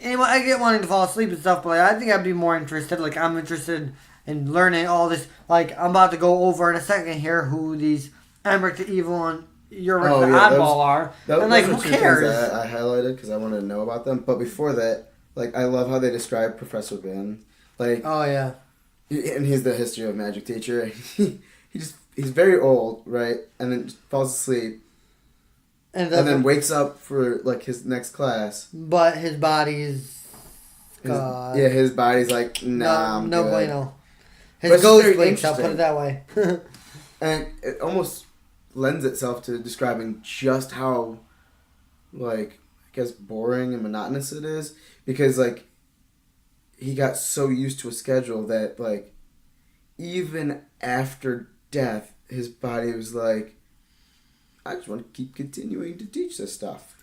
A: Anyway, I get wanting to fall asleep and stuff, but like, I think I'd be more interested. Like I'm interested in learning all this. Like I'm about to go over in a second here who these Emmerich the Evil and Ulrich the Oddball are, and like who cares?
C: That I highlighted because I wanted to know about them. But before that, like I love how they describe Professor Bin. Like
A: Oh yeah.
C: And he's the history of magic teacher. he's very old, right? And then just falls asleep. And then wakes up for like his next class.
A: But his body's
C: his body's like, nah, I'm
A: no
C: good.
A: bueno.
C: But
A: His
C: it's
A: ghost
C: very
A: wakes up, put it
C: interesting.
A: that way.
C: And it almost lends itself to describing just how, like, I guess boring and monotonous it is. Because, like, he got so used to a schedule that, like, even after death, his body was like, I just want to keep continuing to teach this stuff.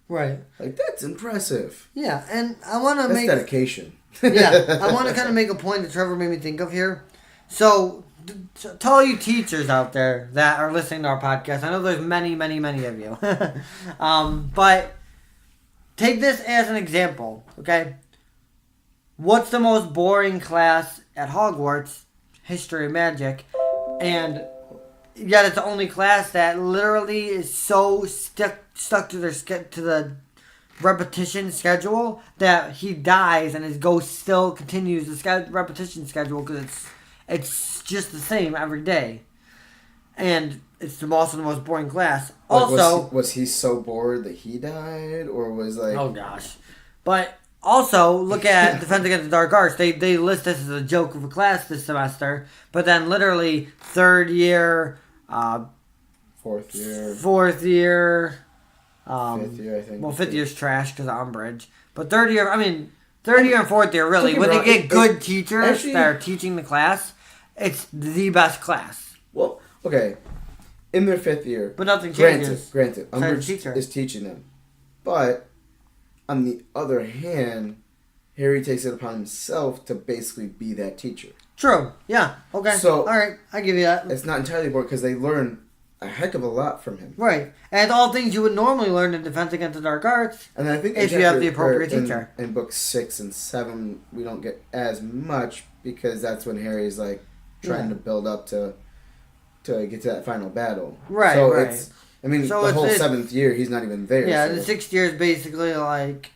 A: Right.
C: Like, that's impressive.
A: Yeah, and I want to
C: That's
A: make...
C: dedication.
A: Yeah, I want to kind of make a point that Trevor made me think of here. So, to all you teachers out there that are listening to our podcast, I know there's many, many, many of you. But take this as an example, okay? What's the most boring class at Hogwarts? History of Magic. And yet it's the only class that literally is so stuck to repetition schedule that he dies and his ghost still continues the repetition schedule because it's just the same every day. And it's also the most boring class. Also,
C: was he so bored that he died, or was like?
A: Oh gosh, but also look at Defense Against the Dark Arts. They list this as a joke of a class this semester, but then literally third year,
C: fourth year,
A: fifth year,
C: I think.
A: Well, fifth year's trash because of Umbridge, but third year and fourth year really when they get good teachers that are teaching the class, it's the best class.
C: Well, okay. In their fifth year.
A: But nothing changes.
C: Granted. Umbridge is teaching them. But, on the other hand, Harry takes it upon himself to basically be that teacher.
A: True. Yeah. Okay. So, alright. I give you that.
C: It's not entirely boring because they learn a heck of a lot from him.
A: Right. And all things you would normally learn in Defense Against the Dark Arts.
C: And I think
A: if you have the appropriate teacher.
C: In books 6 and 7, we don't get as much because that's when Harry's like trying to build up to get to that final battle.
A: Right,
C: so
A: right.
C: The whole 7th year, he's not even there.
A: Yeah,
C: so.
A: the 6th year is basically like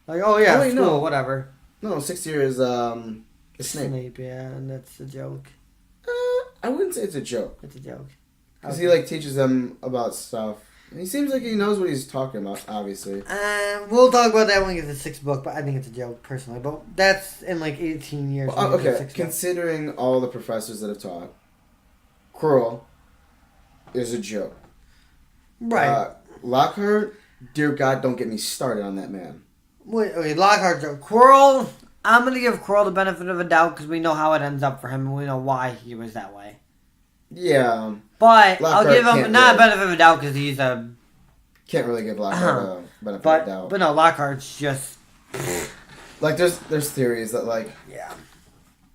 A: oh yeah, school, no. Whatever.
C: No, 6th year is Snape.
A: Snape, yeah, and that's a joke.
C: I wouldn't say it's a joke.
A: It's a joke.
C: Because he teaches them about stuff. And he seems like he knows what he's talking about, obviously.
A: We'll talk about that when we get to the 6th book, but I think it's a joke, personally. But that's in 18 years.
C: Well, okay, considering all the professors that have taught, Quirrell is a joke.
A: Right.
C: Lockhart, dear God, don't get me started on that man.
A: Wait, okay, Lockhart's joke. Quirrell, I'm going to give Quirrell the benefit of a doubt because we know how it ends up for him and we know why he was that way.
C: Yeah.
A: But Lockhart, I'll give him not a benefit of a doubt because he's a...
C: Can't really give Lockhart a benefit of a doubt.
A: But no, Lockhart's just...
C: there's theories that,
A: Yeah.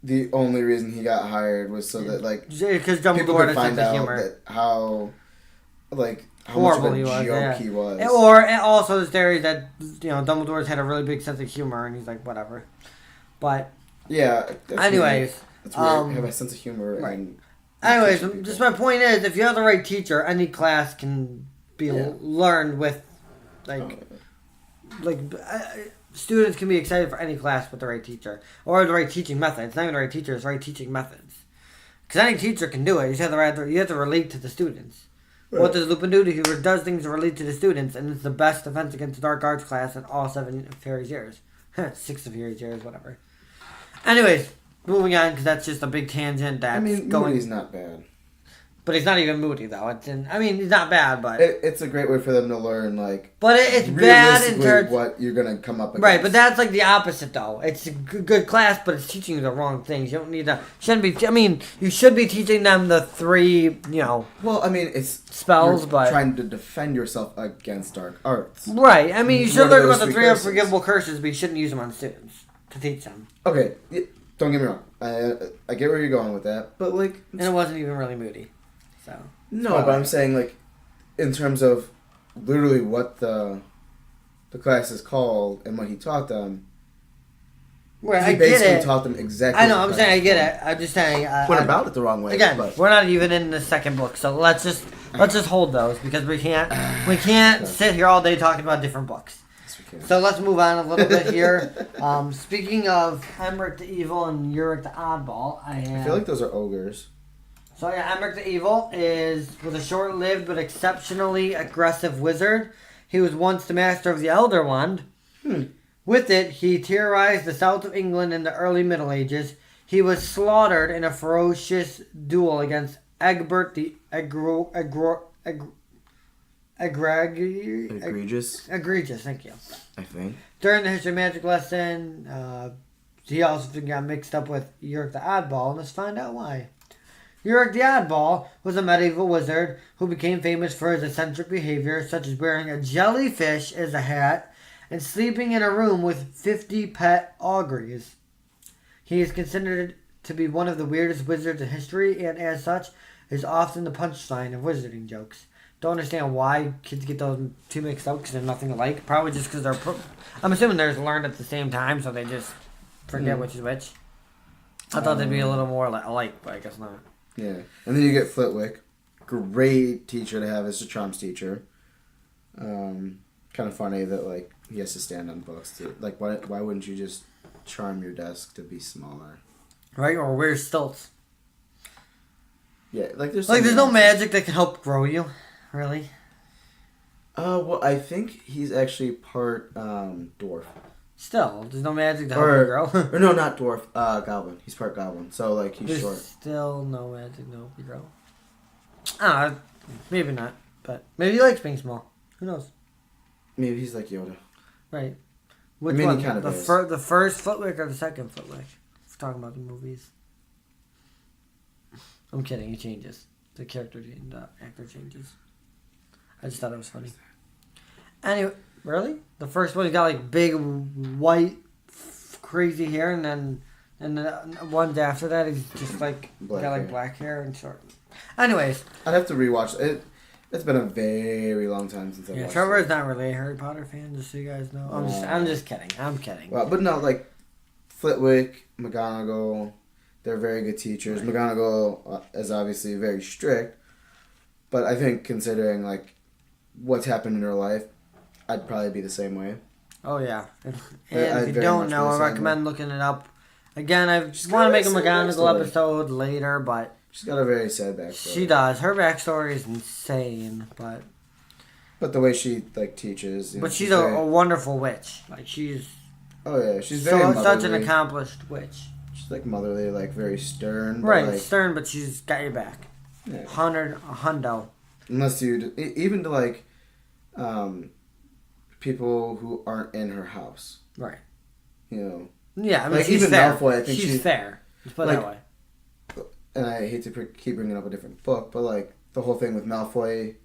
C: The only reason he got hired was so that
A: because
C: people could find out that how horrible
A: much of a
C: joke he was.
A: And also there's theories that Dumbledore's had a really big sense of humor and he's like whatever. But
C: yeah.
A: Anyways,
C: that's weird. Have a sense of humor.
A: Right. Anyways, just my point is, if you have the right teacher, any class can be learned with students can be excited for any class with the right teacher. Or the right teaching method. It's not even the right teacher, it's the right teaching methods. Because any teacher can do it. You just have to relate to the students. Right. What does Lupin do? He does things to relate to the students, and it's the best Defense Against the Dark Arts class in all 7 of Harry's years. 6 of Harry's years, whatever. Anyways, moving on, because that's just a big tangent that's
C: Moody's not bad.
A: But he's not even Moody, though. He's not bad, but...
C: It's a great way for them to learn,
A: But it's bad in terms...
C: what you're going to come up against.
A: Right, but that's, the opposite, though. It's a good class, but it's teaching you the wrong things. You don't need to... you should be teaching them the 3,
C: Well, it's...
A: spells, but...
C: trying to defend yourself against dark arts.
A: Right. You should learn about the 3 unforgivable curses, but you shouldn't use them on students to teach them.
C: Okay, don't get me wrong. I get where you're going with that, but,
A: And it wasn't even really Moody. So.
C: No, but I'm saying, in terms of literally what the class is called and what he taught them.
A: Right,
C: he basically taught them exactly.
A: I know. I'm saying I get it. I'm just saying.
C: Went about it the wrong way.
A: Again, we're not even in the 2nd book, so let's just hold those because we can't sit here all day talking about different books. Yes, we can. So let's move on a little bit here. Speaking of Emmerich the Evil and Uric the Oddball,
C: I feel like those are ogres.
A: So Emmerich the Evil was a short-lived but exceptionally aggressive wizard. He was once the master of the Elder Wand. With it, he terrorized the south of England in the early Middle Ages. He was slaughtered in a ferocious duel against Egbert the
C: Egregious.
A: Egregious, thank you.
C: I think.
A: During the history of magic lesson, he also got mixed up with Uric the Oddball, and let's find out why. Uric the Oddball was a medieval wizard who became famous for his eccentric behavior, such as wearing a jellyfish as a hat and sleeping in a room with 50 pet auguries. He is considered to be one of the weirdest wizards in history, and as such, is often the punchline of wizarding jokes. Don't understand why kids get those two mixed up because they're nothing alike. Probably just because I'm assuming they're learned at the same time, so they just forget which is which. I thought they'd be a little more alike, but I guess not.
C: Yeah. And then you get Flitwick. Great teacher to have as a charms teacher. Kind kind of funny that like he has to stand on books. Like why wouldn't you just charm your desk to be smaller?
A: Right, or wear stilts.
C: Yeah, like there's
A: no magic that can help grow you, really.
C: Well, I think he's actually part dwarf.
A: Still, there's no magic to help you grow.
C: Or no, not dwarf. Goblin. He's part goblin. So like he's short.
A: Still no magic to help you grow. Maybe not, but maybe he likes being small. Who knows?
C: Maybe he's like Yoda.
A: Right.
C: Which one? He kind of is.
A: The first Flitwick or the second Flitwick? If we're talking about the movies. I'm kidding. He changes. The actor changes. I just thought it was funny. Anyway, really? The first one, he got like big white, crazy hair, and then the ones after that, he's just like black hair and short. Anyways,
C: I'd have to rewatch it. It's been a very long time since I watched it.
A: Trevor is not really a Harry Potter fan, just so you guys know. I'm just kidding. I'm kidding.
C: Well, but no, like Flitwick, McGonagall, they're very good teachers. Right. McGonagall is obviously very strict, but I think considering like what's happened in her life, I'd probably be the same way.
A: Oh yeah, if you don't know, I recommend looking it up. Again, I want to make a McGonagall episode later, but
C: she's got a very sad backstory.
A: She does. Her backstory is insane, but
C: the way she like teaches.
A: But she's a wonderful witch. Like she's.
C: Oh yeah, she's very motherly.
A: Such an accomplished witch.
C: She's like motherly, like very stern.
A: Right,
C: like,
A: stern, but she's got your back.
C: Yeah.
A: Hundo.
C: Unless you even to like, people who aren't in her house.
A: Right.
C: You know.
A: Yeah, I mean
C: like
A: she's
C: even
A: fair.
C: Malfoy, I think
A: she's fair. Let's put it that way.
C: And I hate to keep bringing up a different book, but like the whole thing with Malfoy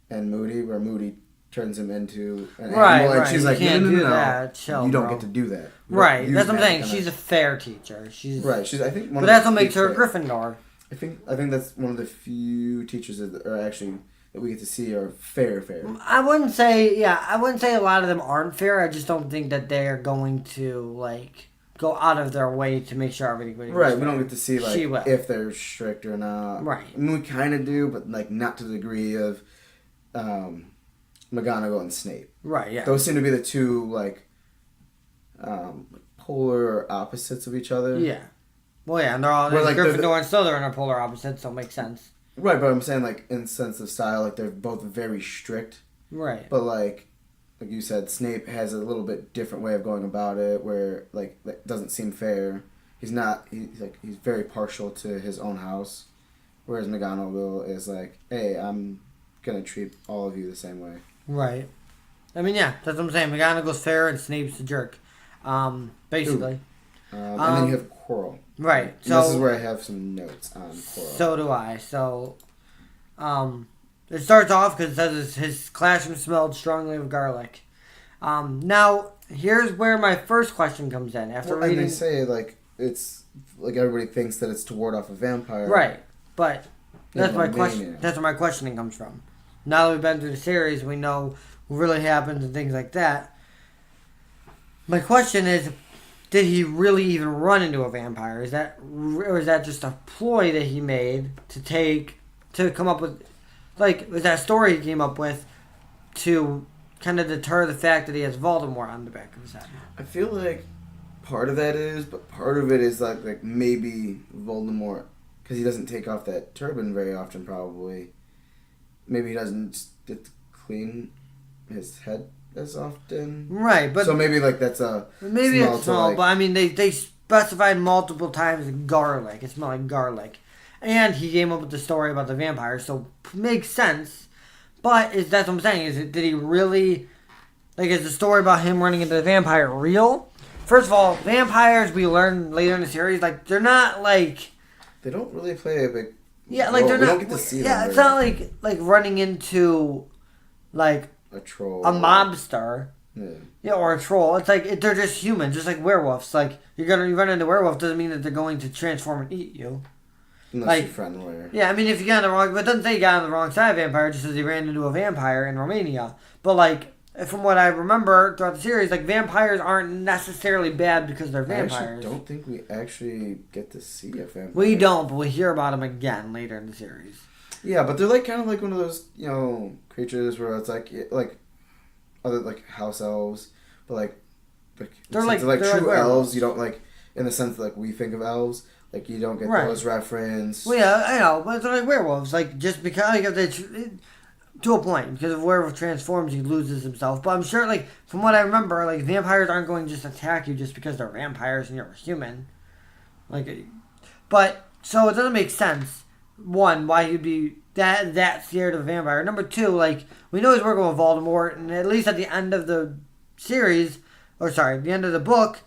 C: and Moody, where Moody turns him into an animal, and she's like, no,
A: chill,
C: you don't get to do that.
A: Right, that's what I'm saying. She's a fair teacher. She's
C: right. She's I think,
A: but that's what makes her a Gryffindor.
C: I think that's one of the few teachers that are actually that we get to see are fair.
A: I wouldn't say a lot of them aren't fair. I just don't think that they're going to like go out of their way to make sure everything goes
C: right.
A: fair.
C: We don't get to see like if they're strict or not.
A: Right.
C: I mean, we kind of do, but like not to the degree of McGonagall and Snape.
A: Right. Yeah.
C: Those seem to be the two like polar opposites of each other.
A: Yeah. Well, yeah, and they're all like Gryffindor and Slytherin are polar opposites, so it makes sense.
C: Right, but I'm saying like in sense of style, like they're both very strict.
A: Right.
C: But like you said, Snape has a little bit different way of going about it, where like that doesn't seem fair. He's very partial to his own house, whereas McGonagall is like, hey, I'm gonna treat all of you the same way.
A: Right. I mean, yeah, that's what I'm saying. McGonagall's fair and Snape's a jerk, basically.
C: And then you have Quirrell.
A: Right.
C: So this is where I have some notes on Quirrell.
A: So do I. So, it starts off because it says his classroom smelled strongly of garlic. Now, here's where my first question comes in. Reading...
C: And they say, like, it's... Like, everybody thinks that it's to ward off a vampire.
A: Right. But that's my question. That's where my questioning comes from. Now that we've been through the series, we know what really happens and things like that. My question is, did he really even run into a vampire? Or is that just a ploy that he made to come up with... Like, was that a story he came up with to kind of deter the fact that he has Voldemort on the back of his head?
C: I feel like part of that is, but part of it is like maybe Voldemort, because he doesn't take off that turban very often probably. Maybe he doesn't get to clean his head as often.
A: Right, but...
C: So maybe like that's a...
A: Maybe it's small, but I mean they specified multiple times garlic. It smelled like garlic. And he came up with the story about the vampire, so makes sense. But that's what I'm saying. Did he really... Like, is the story about him running into the vampire real? First of all, vampires, we learn later in the series, like, they're not, like...
C: They don't really play a big...
A: Yeah, like, they're not...
C: We don't get to see them.
A: Yeah, it's not like running into, like...
C: A troll.
A: A mobster.
C: Yeah.
A: Yeah, or a troll. It's like, they're just humans, just like werewolves. Like, you run into a werewolf doesn't mean that they're going to transform and eat you.
C: Unless you're friendly.
A: Yeah, I mean, if you got on the wrong... But it doesn't say you got on the wrong side of vampire, it just says he ran into a vampire in Romania. But, like, from what I remember throughout the series, like, vampires aren't necessarily bad because they're vampires.
C: I actually don't think we actually get to see a vampire.
A: We don't, but we hear about them again later in the series.
C: Yeah, but they're, like, kind of like one of those, creatures where it's like other like house elves, but like
A: They're
C: like
A: they're
C: true
A: like
C: elves. You don't like in the sense that, like we think of elves. Like you don't get those reference.
A: Well, yeah, I know, but they're like werewolves. Like just because like if they to a point, because if a werewolf transforms, he loses himself. But I'm sure, like from what I remember, like vampires aren't going to just attack you just because they're vampires and you're a human. Like, but so it doesn't make sense. One, why you'd be that scared of a vampire. Number two, like we know he's working with Voldemort, and at least at the end of the series, or sorry, the end of the book,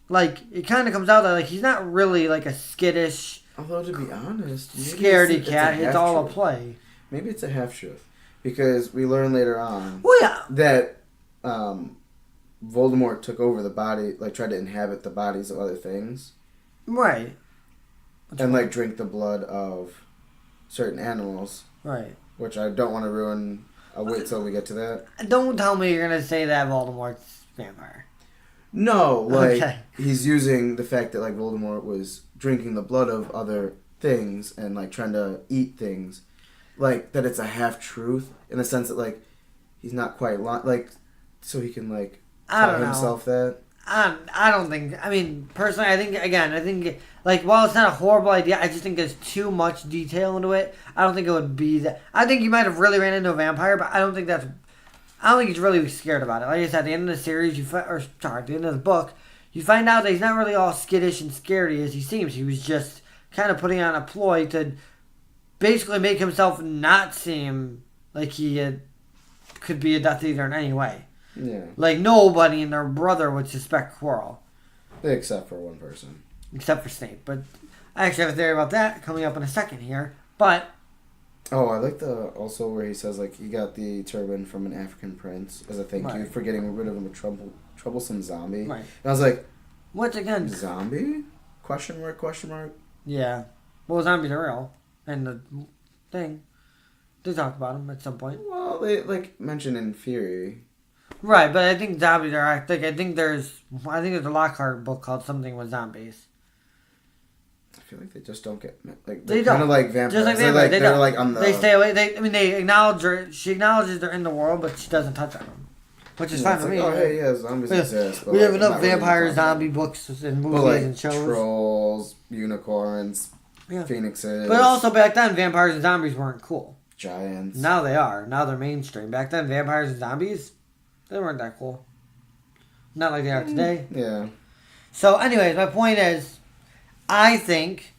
A: like it kind of comes out that like he's not really like a skittish.
C: Although to be honest,
A: scaredy cat. It's all a play.
C: Maybe it's a half truth, because we learn later on.
A: Well, yeah.
C: That Voldemort took over the body, like tried to inhabit the bodies of other things.
A: Right.
C: And like drink the blood of certain animals.
A: Right.
C: Which I don't want to ruin. I'll wait till we get to that.
A: Don't tell me you're gonna say that Voldemort's vampire.
C: No, like he's using the fact that like Voldemort was drinking the blood of other things and like trying to eat things, like that it's a half truth in the sense that like he's not quite like so he can like tell himself that.
A: I don't think. I mean, personally, I think like while it's not a horrible idea, I just think there's too much detail into it. I don't think it would be that. I think you might have really ran into a vampire, but I don't think he's really scared about it. Like I said, at the end of the series, at the end of the book, you find out that he's not really all skittish and scaredy as he seems. He was just kind of putting on a ploy to basically make himself not seem like he could be a Death Eater in any way.
C: Yeah.
A: Like nobody and their brother would suspect Quirrell.
C: Except for one person.
A: Except for Snape. But I actually have a theory about that coming up in a second here. But
C: oh, I like the also where he says like he got the turban from an African prince as a thank you for getting rid of a troublesome zombie. Right. And I was like,
A: what again?
C: Zombie? Question mark? Question mark?
A: Yeah. Well, zombies are real, and the thing they talked about them at some point.
C: Well, they like mentioned in Fury.
A: Right, but I think zombies are. I think there's a Lockhart book called something with zombies.
C: I feel like they just don't get like
A: they
C: kind of like vampires.
A: Just like vampires,
C: they're like on the.
A: They stay away. They acknowledge her. She acknowledges they're in the world, but she doesn't touch on them, which is fine for me.
C: Oh hey, yeah, zombies exist.
A: We have enough vampire zombie books and movies and shows.
C: Trolls, unicorns, phoenixes.
A: But also back then, vampires and zombies weren't cool.
C: Giants.
A: Now they are. Now they're mainstream. Back then, vampires and zombies, they weren't that cool. Not like they are today.
C: Yeah.
A: So, anyways, my point is, I think,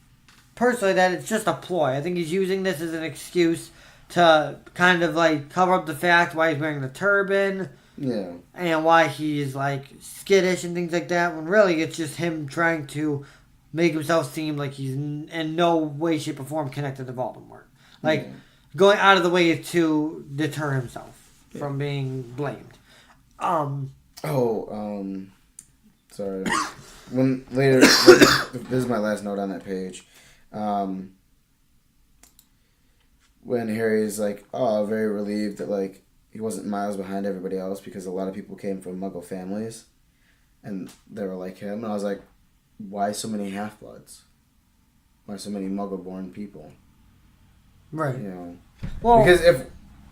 A: personally, that it's just a ploy. I think he's using this as an excuse to kind of, like, cover up the fact why he's wearing the turban.
C: Yeah.
A: And why he's, like, skittish and things like that, when really it's just him trying to make himself seem like he's in no way, shape, or form connected to Voldemort. Like, going out of the way to deter himself from being blamed.
C: Sorry. When later, this is my last note on that page. When Harry's like, very relieved that like he wasn't miles behind everybody else because a lot of people came from Muggle families, and they were like him, and I was like, why so many half-bloods? Why so many Muggle-born people?
A: Right.
C: You know,
A: well,
C: because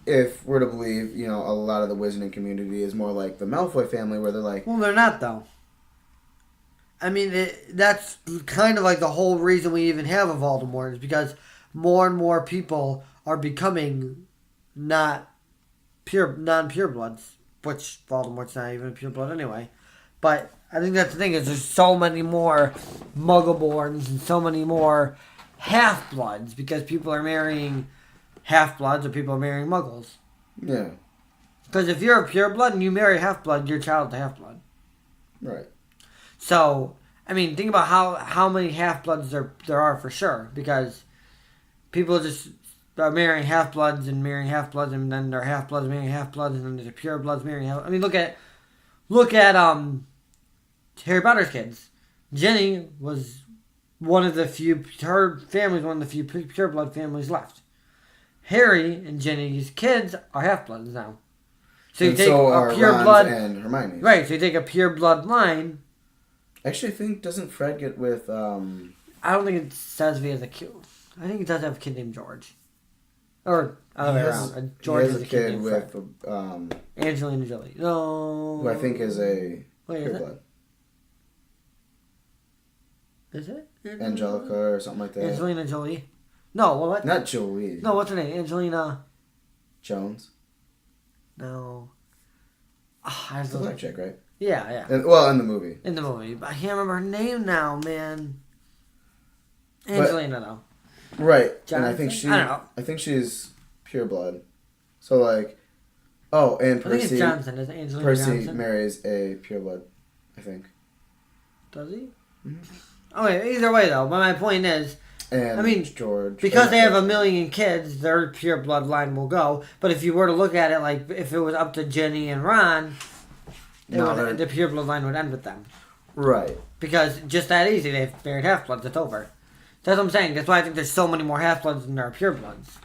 C: if we're to believe, you know, a lot of the wizarding community is more like the Malfoy family, where they're like...
A: Well, they're not, though. I mean, that's kind of like the whole reason we even have a Voldemort, is because more and more people are becoming non-purebloods, which Voldemort's not even a pureblood anyway. But I think that's the thing, is there's so many more Muggleborns and so many more half-bloods, because people are marrying half-bloods or people are marrying Muggles.
C: Yeah.
A: Because if you're a pureblood and you marry half-blood, your child's a half-blood.
C: Right.
A: So, I mean, think about how many half-bloods there are for sure. Because people just are marrying half-bloods and marrying half-bloods, and then they're half-bloods marrying half-bloods, and then there's purebloods marrying half-bloods. I mean, look at Harry Potter's kids. Ginny was one of the few, her family's one of the few pureblood families left. Harry and Ginny's kids are half-bloods now. So you take a pure blood
C: and Hermione.
A: Right, so you take a pure blood line.
C: Actually, I think, doesn't Fred get with
A: I don't think it says he has a kid. I think he does have a kid named George. Or other way around. George
C: he has
A: is
C: a
A: a kid
C: kid
A: named
C: with
A: Fred. Angelina Jolie. No.
C: who I think is a
A: Wait, is it?
C: pureblood.
A: Is it?
C: Angelica or something like that.
A: Angelina Jolie. No, well, what?
C: Not Jolie.
A: No, what's her name? Angelina.
C: Jones.
A: No. Oh, I have
C: The
A: to
C: black chick, right?
A: Yeah, yeah.
C: In the movie.
A: In the movie. But I can't remember her name now, man. Angelina, though.
C: Right.
A: Jonathan?
C: And I think
A: I don't know.
C: I think she's pureblood. So like, oh, and
A: I think
C: Percy.
A: it's Johnson. Is it Angelina
C: Percy
A: Johnson?
C: marries a pureblood, I think.
A: Does he?
C: Mm-hmm.
A: Oh, wait, either way, though. But my point is,
C: And
A: I mean,
C: George.
A: because they have a million kids, their pure bloodline will go. But if you were to look at it like if it was up to Jenny and Ron, the pure bloodline would end with them.
C: Right.
A: Because just that easy, they've married half-bloods, it's over. That's what I'm saying. That's why I think there's so many more half-bloods than there are pure-bloods.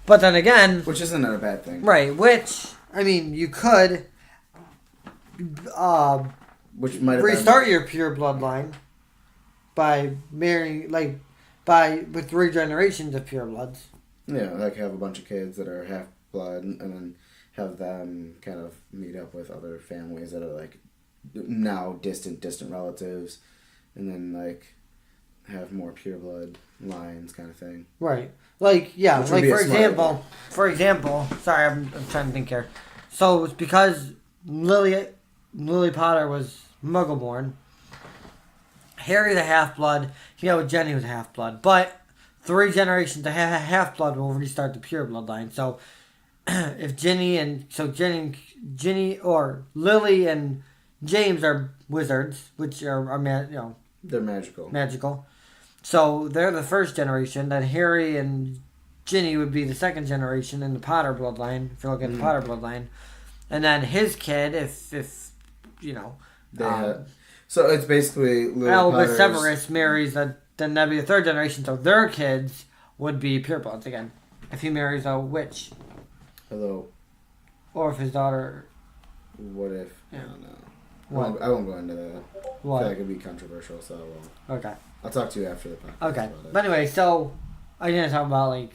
A: But then again...
C: Which isn't a bad thing.
A: Right, which, I mean, you could
C: which might have
A: restart your pure bloodline by marrying, with 3 generations of pure bloods.
C: Yeah, like have a bunch of kids that are half-blood and then have them kind of meet up with other families that are like now distant relatives, and then like have more pure blood lines kind of thing.
A: Right. Like, yeah,
C: Which
A: like for
C: would be
A: example, sorry, I'm trying to think here. So it's because Lily Potter was Muggle-born. Harry the Half-Blood, Jenny was a Half-Blood, but 3 generations of Half-Blood will restart the pure bloodline. So if Jenny or Lily and James are wizards, which are
C: They're magical.
A: Magical. So they're the first generation. Then Harry and Ginny would be the second generation in the Potter bloodline. If you look at the Potter bloodline, and then his kid,
C: So it's basically
A: Albus Severus marries then that'd be the third generation. So their kids would be purebloods again. If he marries a witch.
C: Hello.
A: Or if his daughter.
C: What if?
A: Yeah.
C: I don't know.
A: What?
C: I won't go into that.
A: What?
C: I feel like it'd be controversial, so I won't.
A: Okay.
C: I'll talk to you after the podcast.
A: Okay.
C: About it.
A: But anyway, so I'm gonna talk about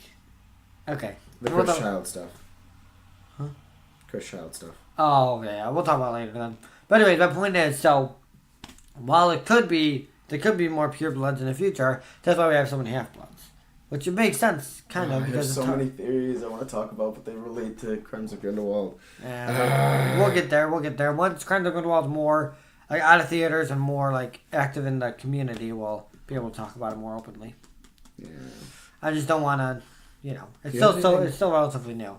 A: okay.
C: The Chris Child stuff.
A: Huh?
C: Chris Child stuff.
A: Oh yeah, we'll talk about it later then. But anyway, my point is, so while there could be more purebloods in the future, that's why we have so many half-bloods, which it makes sense kind of because
C: there's so many theories I want to talk about, but they relate to Crimes of Grindelwald.
A: We'll get there. Once Crimes of Grindelwald's more out of theaters and more active in the community, we'll be able to talk about it more openly.
C: Yeah.
A: I just don't want to, it's still relatively new.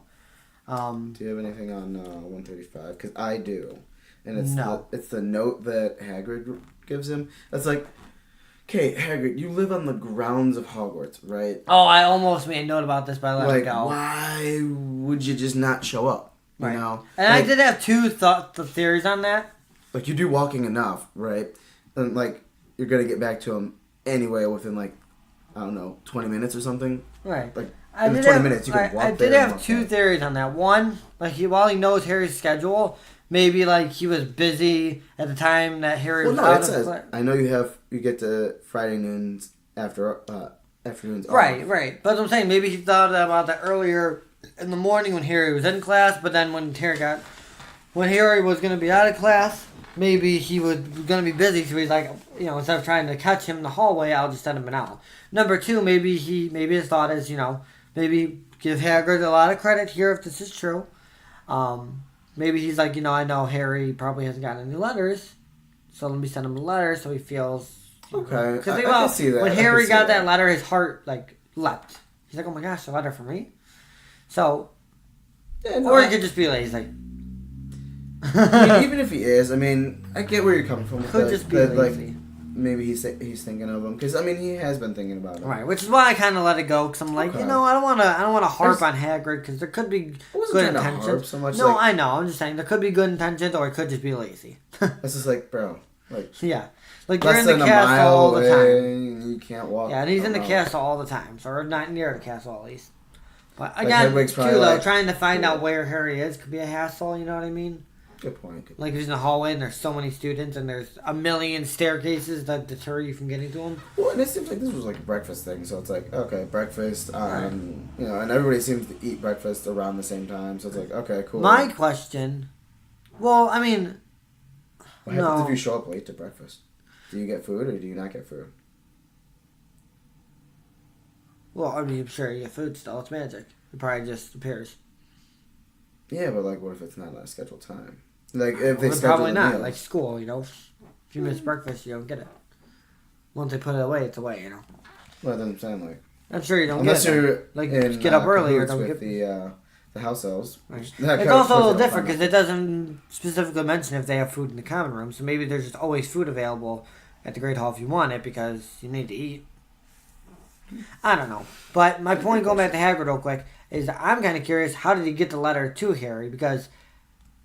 C: Do you have anything on 135? Because I do, and it's the note that Hagrid gives him. That's like, okay, Hagrid, you live on the grounds of Hogwarts, right?
A: Oh, I almost made a note about this, but I let it go.
C: Why would you just not show up? You know,
A: and I did have 2 theories on that.
C: Like, you do walking enough, right? And you're gonna get back to him anyway within I don't know, 20 minutes or something.
A: Right.
C: In 20 minutes, you can walk
A: I did have 2 theories on that. One, while he knows Harry's schedule, maybe he was busy at the time that Harry was out of class.
C: I know you get to Friday noons afternoons off.
A: Right. But I'm saying maybe he thought about that earlier in the morning when Harry was in class, but then when Harry was going to be out of class, maybe he was going to be busy, so he's instead of trying to catch him in the hallway, I'll just send him an owl. Number 2, maybe his thought is, maybe give Hagrid a lot of credit here if this is true. Maybe he's I know Harry probably hasn't gotten any letters, so let me send him a letter so he feels...
C: Okay,
A: Because
C: I can see that.
A: When Harry got that letter, his heart, leapt. He's like, oh my gosh, a letter from me? So... or he could just be lazy.
C: Even if he is, I get where you're coming from.
A: Could just be lazy.
C: Maybe he's thinking of him because he has been thinking about him.
A: Right, which is why I kind of let it go because I'm I don't want to harp on Hagrid because there could be good intentions.
C: Harp so much,
A: no, I know. I'm just saying there could be good intentions or it could just be lazy.
C: It's just bro,
A: yeah, you're in the castle all the time.
C: You can't walk.
A: Yeah, and he's in the castle all the time, or not near the castle at least. But again,
C: Hedwig's
A: too, trying to find out where Harry is could be a hassle. You know what I mean?
C: Good point.
A: Like, if he's in the hallway and there's so many students and there's a million staircases that deter you from getting to him.
C: Well, and it seems like this was like a breakfast thing, so it's like, okay, breakfast, you know, and everybody seems to eat breakfast around the same time, so it's like, okay, cool.
A: My question, well, I mean,
C: what happens if you show up late to breakfast? Do you get food or do you not get food?
A: Well, I mean, I'm sure you get food still. It's magic. It probably just appears.
C: Yeah, but like, what if it's not a scheduled time? Like, if they schedule
A: probably not.
C: meal.
A: Like school, you know. If you miss breakfast, you don't get it. Once they put it away, it's away, you know.
C: Well, then I'm saying, like...
A: I'm sure you don't
C: unless
A: get it.
C: you're
A: Like,
C: in,
A: get up early or don't
C: with
A: get...
C: the house elves.
A: Right.
C: It's
A: It's also a little different because it doesn't specifically mention if they have food in the common room. So maybe there's just always food available at the Great Hall if you want it because you need to eat. I don't know. But my point, going back to Hagrid real quick, is I'm kind of curious, how did he get the letter to Harry? Because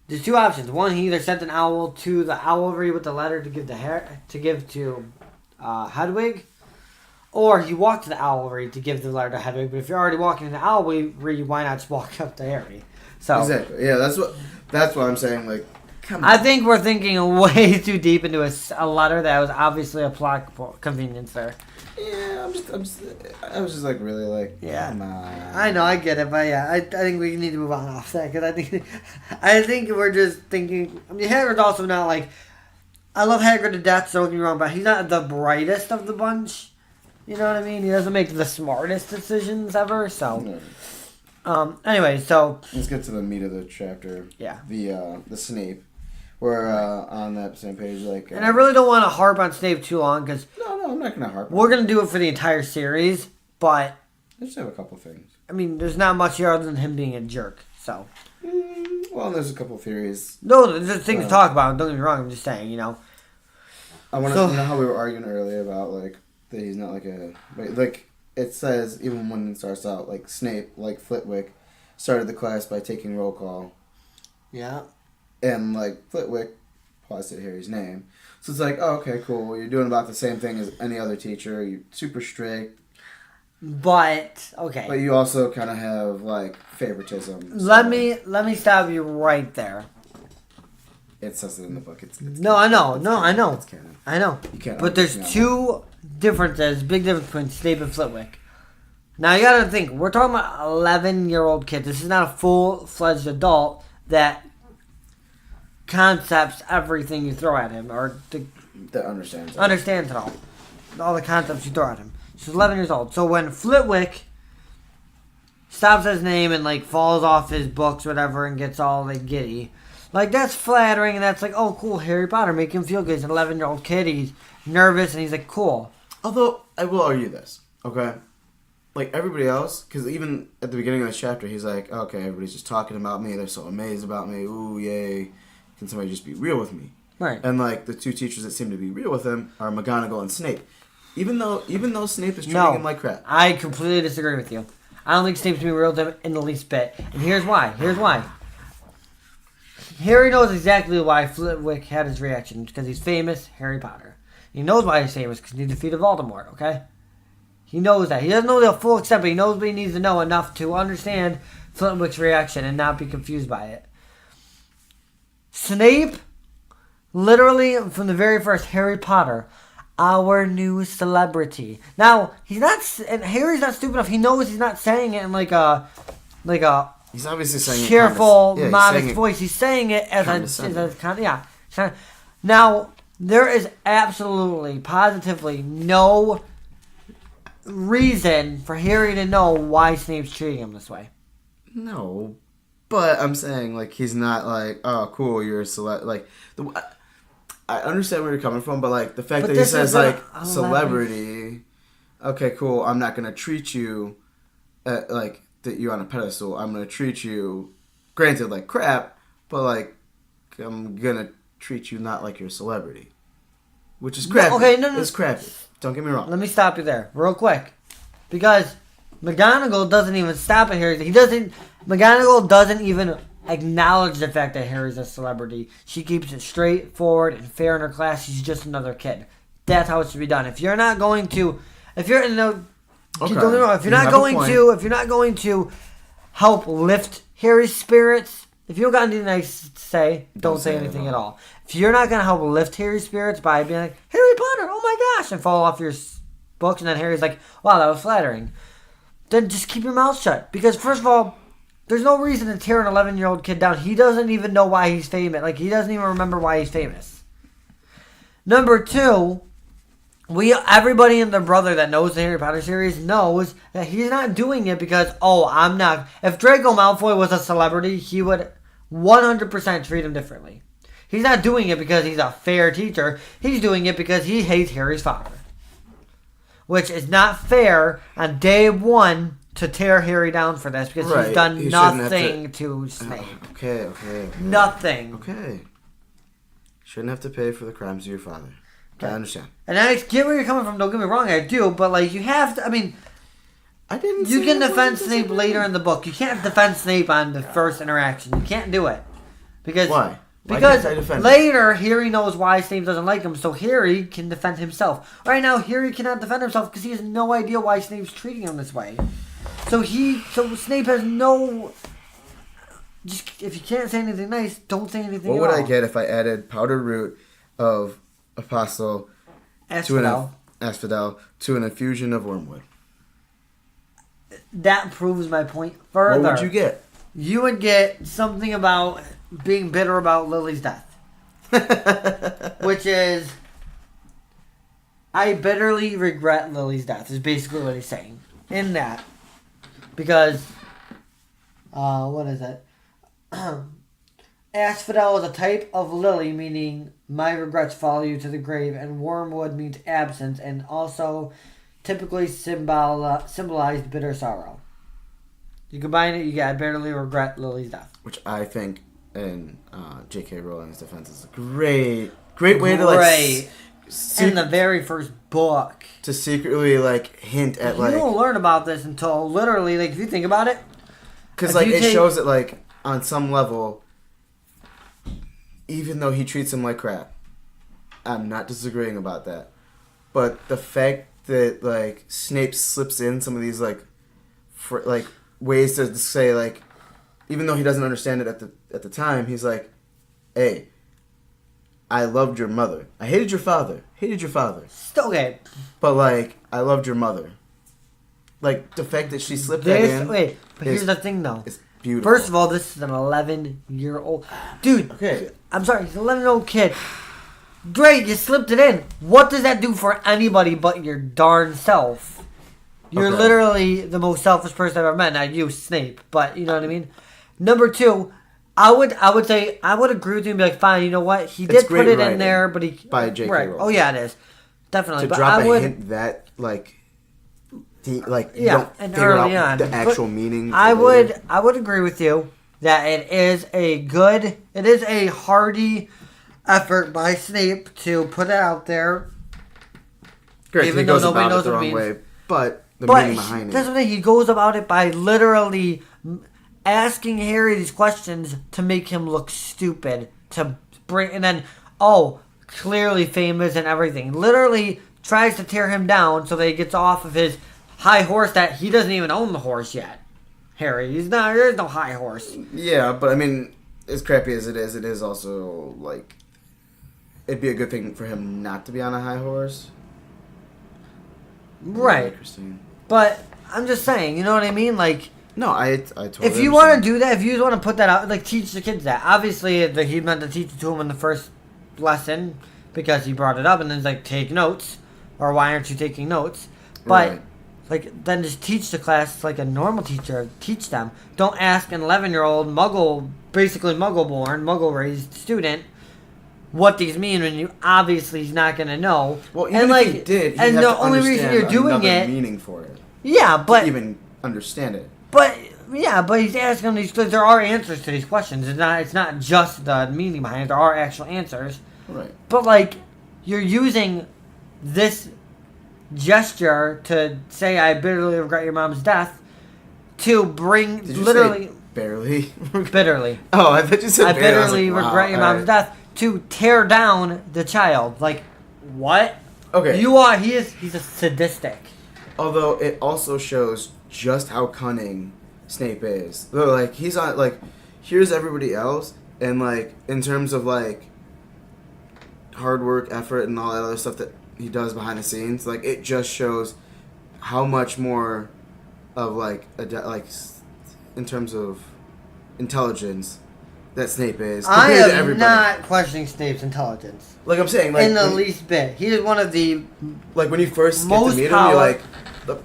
A: there's two options. One, he either sent an owl to the owlry with the letter to give to Hedwig, or he walked to the owlry to give the letter to Hedwig. But if you're already walking to the owlry, why not just walk up to Harry? So
C: exactly. Yeah, that's what I'm saying. Like, come on.
A: I think we're thinking way too deep into a letter that was obviously a plot convenience there.
C: Yeah, I was just like really like,
A: yeah.
C: Come on.
A: I know, I get it, but yeah, I think we need to move on off that because I think we're just thinking. I mean, Hagrid's also not like, I love Hagrid to death. So don't get me wrong, but he's not the brightest of the bunch. You know what I mean? He doesn't make the smartest decisions ever. So, anyway, so
C: let's get to the meat of the chapter.
A: Yeah,
C: the Snape. We're on that same page, like.
A: And I really don't want to harp on Snape too long because
C: no, I'm not gonna harp.
A: We're gonna do it for the entire series, but
C: I just have a couple things.
A: I mean, there's not much here other than him being a jerk. So.
C: Well, there's a couple theories.
A: No, there's things to talk about. Don't get me wrong. I'm just saying, you know.
C: I want to know how we were arguing earlier about like that he's not like it says even when it starts out like Snape like Flitwick started the class by taking roll call.
A: Yeah.
C: And like Flitwick paused at Harry's name, so it's like, oh, okay, cool. Well, you're doing about the same thing as any other teacher. You're super strict.
A: But okay.
C: But you also kind of have like favoritism. So.
A: Let me stop you right there.
C: It says it in the book. It's
A: no, I know. No, I know.
C: It's canon.
A: I know.
C: You can't.
A: But there's two differences, big difference between Snape and Flitwick. Now you gotta think. We're talking about 11-year-old kid. This is not a full-fledged adult that concepts everything you throw at him or
C: that understands
A: it all the concepts you throw at him. She's 11 years old. So when Flitwick stops his name and like falls off his books or whatever and gets all like giddy, like that's flattering and that's like, oh cool, Harry Potter, make him feel good. He's an 11-year-old kid. He's nervous and he's like, cool.
C: Although I will argue this, okay? Like everybody else, because even at the beginning of this chapter, he's like, okay, everybody's just talking about me. They're so amazed about me. Ooh, yay. Can somebody just be real with me?
A: Right.
C: And like the two teachers that seem to be real with him are McGonagall and Snape. Even though Snape is treating him like crap.
A: I completely disagree with you. I don't think Snape's being real with him in the least bit. And here's why. Harry knows exactly why Flitwick had his reaction. Because he's famous Harry Potter. He knows why he's famous because he defeated Voldemort, okay? He knows that. He doesn't know the full extent, but he knows what he needs to know enough to understand Flitwick's reaction and not be confused by it. Snape, literally from the very first Harry Potter, our new celebrity. Now he's not, and Harry's not stupid enough. He knows he's not saying it in like a
C: he's obviously saying
A: cheerful,
C: it
A: modest voice. He's saying it as a Now there is absolutely, positively no reason for Harry to know why Snape's treating him this way.
C: No. But I'm saying, like, he's not like, oh, cool, you're a celeb. Like, I understand where you're coming from, but, like, the fact that he says, like, celebrity, okay, cool, I'm not going to treat you like that you're on a pedestal. I'm going to treat you, granted, like crap, but, like, I'm going to treat you not like you're a celebrity. Which is crappy.
A: Okay, no.
C: It's crappy. Don't get me wrong.
A: Let me stop you there, real quick. Because McGonagall doesn't even stop at Harry. McGonagall doesn't even acknowledge the fact that Harry's a celebrity. She keeps it straightforward and fair in her class. She's just another kid. That's how it should be done. If you're not going to, if you're not going to help lift Harry's spirits, if you don't got anything nice to say, don't say anything at all. If you're not going to help lift Harry's spirits by being like, Harry Potter, oh my gosh, and fall off your books, and then Harry's like, wow, that was flattering, then just keep your mouth shut. Because, first of all, there's no reason to tear an 11-year-old kid down. He doesn't even know why he's famous. Like, he doesn't even remember why he's famous. Number two, everybody and their brother that knows the Harry Potter series knows that he's not doing it because, I'm not. If Draco Malfoy was a celebrity, he would 100% treat him differently. He's not doing it because he's a fair teacher. He's doing it because he hates Harry's father. Which is not fair on day one to tear Harry down for this because he's done nothing to Snape.
C: Okay.
A: Nothing.
C: Okay. Shouldn't have to pay for the crimes of your father. Okay. I understand.
A: And I get where you're coming from. Don't get me wrong, I do. But, like, you have to, I mean, you can defend Snape later in the book. You can't defend Snape on the first interaction. You can't do it. Because,
C: why?
A: Because later, Harry knows why Snape doesn't like him, so Harry can defend himself. Right now, Harry cannot defend himself because he has no idea why Snape's treating him this way. So Snape has no... Just, if you can't say anything nice, don't say anything
C: What would I get if I added powdered root of apostle asphodel to an infusion of wormwood?
A: That proves my point further.
C: What would you get?
A: You would get something about being bitter about Lily's death. Which is, I bitterly regret Lily's death, is basically what he's saying. In that. Because, what is it? Asphodel is a type of lily, meaning my regrets follow you to the grave, and wormwood means absence, and also typically symbolized bitter sorrow. You combine it, you get I bitterly regret Lily's death.
C: Which I think, in J.K. Rowling's defense, is a great way to, like...
A: in the very first book.
C: To secretly, like, hint at,
A: You don't learn about this until, literally, like, if you think about it...
C: Because, like, it shows that, like, on some level, even though he treats him like crap, I'm not disagreeing about that. But the fact that, like, Snape slips in some of these, like, ways to say, like, even though he doesn't understand it at the time, he's like, hey, I loved your mother. I hated your father.
A: Still okay.
C: But, like, I loved your mother. Like, the fact that she slipped that in...
A: Wait, but here's the thing, though.
C: It's beautiful.
A: First of all, this is an 11-year-old... Dude,
C: okay.
A: I'm sorry, he's an 11-year-old kid. Great, you slipped it in. What does that do for anybody but your darn self? You're literally the most selfish person I've ever met. Not you, Snape, but you know what I mean? Number two, I would agree with you and be like, fine, you know what? He did put it in there, but he...
C: By J.K. Rowling.
A: Oh, yeah, it is. Definitely.
C: To drop a hint that, like... you don't figure out the actual meaning.
A: I would agree with you that it is a hearty effort by Snape to put it out there.
C: Great, even though nobody knows the wrong way, but the meaning behind it.
A: That's the thing. He goes about it by literally asking Harry these questions to make him look stupid, and then clearly famous and everything. Literally tries to tear him down so that he gets off of his high horse that he doesn't even own the horse yet. Harry, there's no high horse.
C: Yeah, but I mean, as crappy as it is also, like, it'd be a good thing for him not to be on a high horse.
A: Right.
C: Interesting.
A: But I'm just saying, you know what I mean? Like,
C: no, I totally
A: if you want to do that, if you just want to put that out, like, teach the kids that. Obviously, he meant to teach it to him in the first lesson because he brought it up, and then he's like, take notes. Or why aren't you taking notes? But...
C: Right.
A: Like, then just teach the class like a normal teacher. Teach them. Don't ask an 11-year-old basically muggle-born, muggle-raised student what these mean when you obviously he's not going to know.
C: Well, even if he did, he'd have to
A: only reason you're doing it,
C: meaning for it.
A: Yeah, but...
C: To even understand it.
A: But he's asking these, because there are answers to these questions. It's not just the meaning behind it. There are actual answers.
C: Right.
A: But, like, you're using this gesture to say I bitterly regret your mom's death to bring
C: Did you
A: literally
C: say bitterly?
A: Oh,
C: I thought you said
A: I bitterly regret your mom's death to tear down the child. Like, what?
C: Okay.
A: He's a sadistic.
C: Although it also shows just how cunning Snape is. Like, here's everybody else, and like in terms of like hard work, effort, and all that other stuff that he does behind the scenes, like it just shows how much more of like in terms of intelligence that Snape is
A: I
C: compared to
A: am
C: everybody.
A: not questioning Snape's intelligence
C: Like I'm saying, like
A: in the least bit. He is one of the
C: like when you first get
A: most
C: to meet him,
A: power-
C: you're like,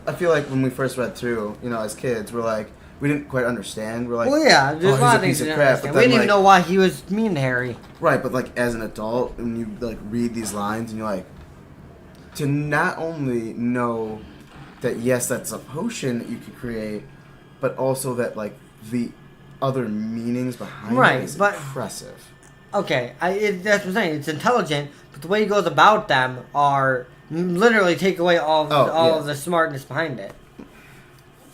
C: I feel like when we first read through, as kids, we're like, we didn't quite understand. We're like,
A: well, yeah, there's a lot of things
C: piece
A: we
C: of
A: didn't
C: crap.
A: understand.
C: But
A: We
C: then,
A: didn't even
C: like,
A: know why he was mean to Harry.
C: right, but like as an adult, and you like read these lines, and you're like, to not only know that yes, that's a potion that you could create, but also that like the other meanings behind
A: Right,
C: it is
A: but-
C: impressive.
A: Okay, that's what I'm saying. It's intelligent, but the way he goes about them are literally take away all of the smartness behind it.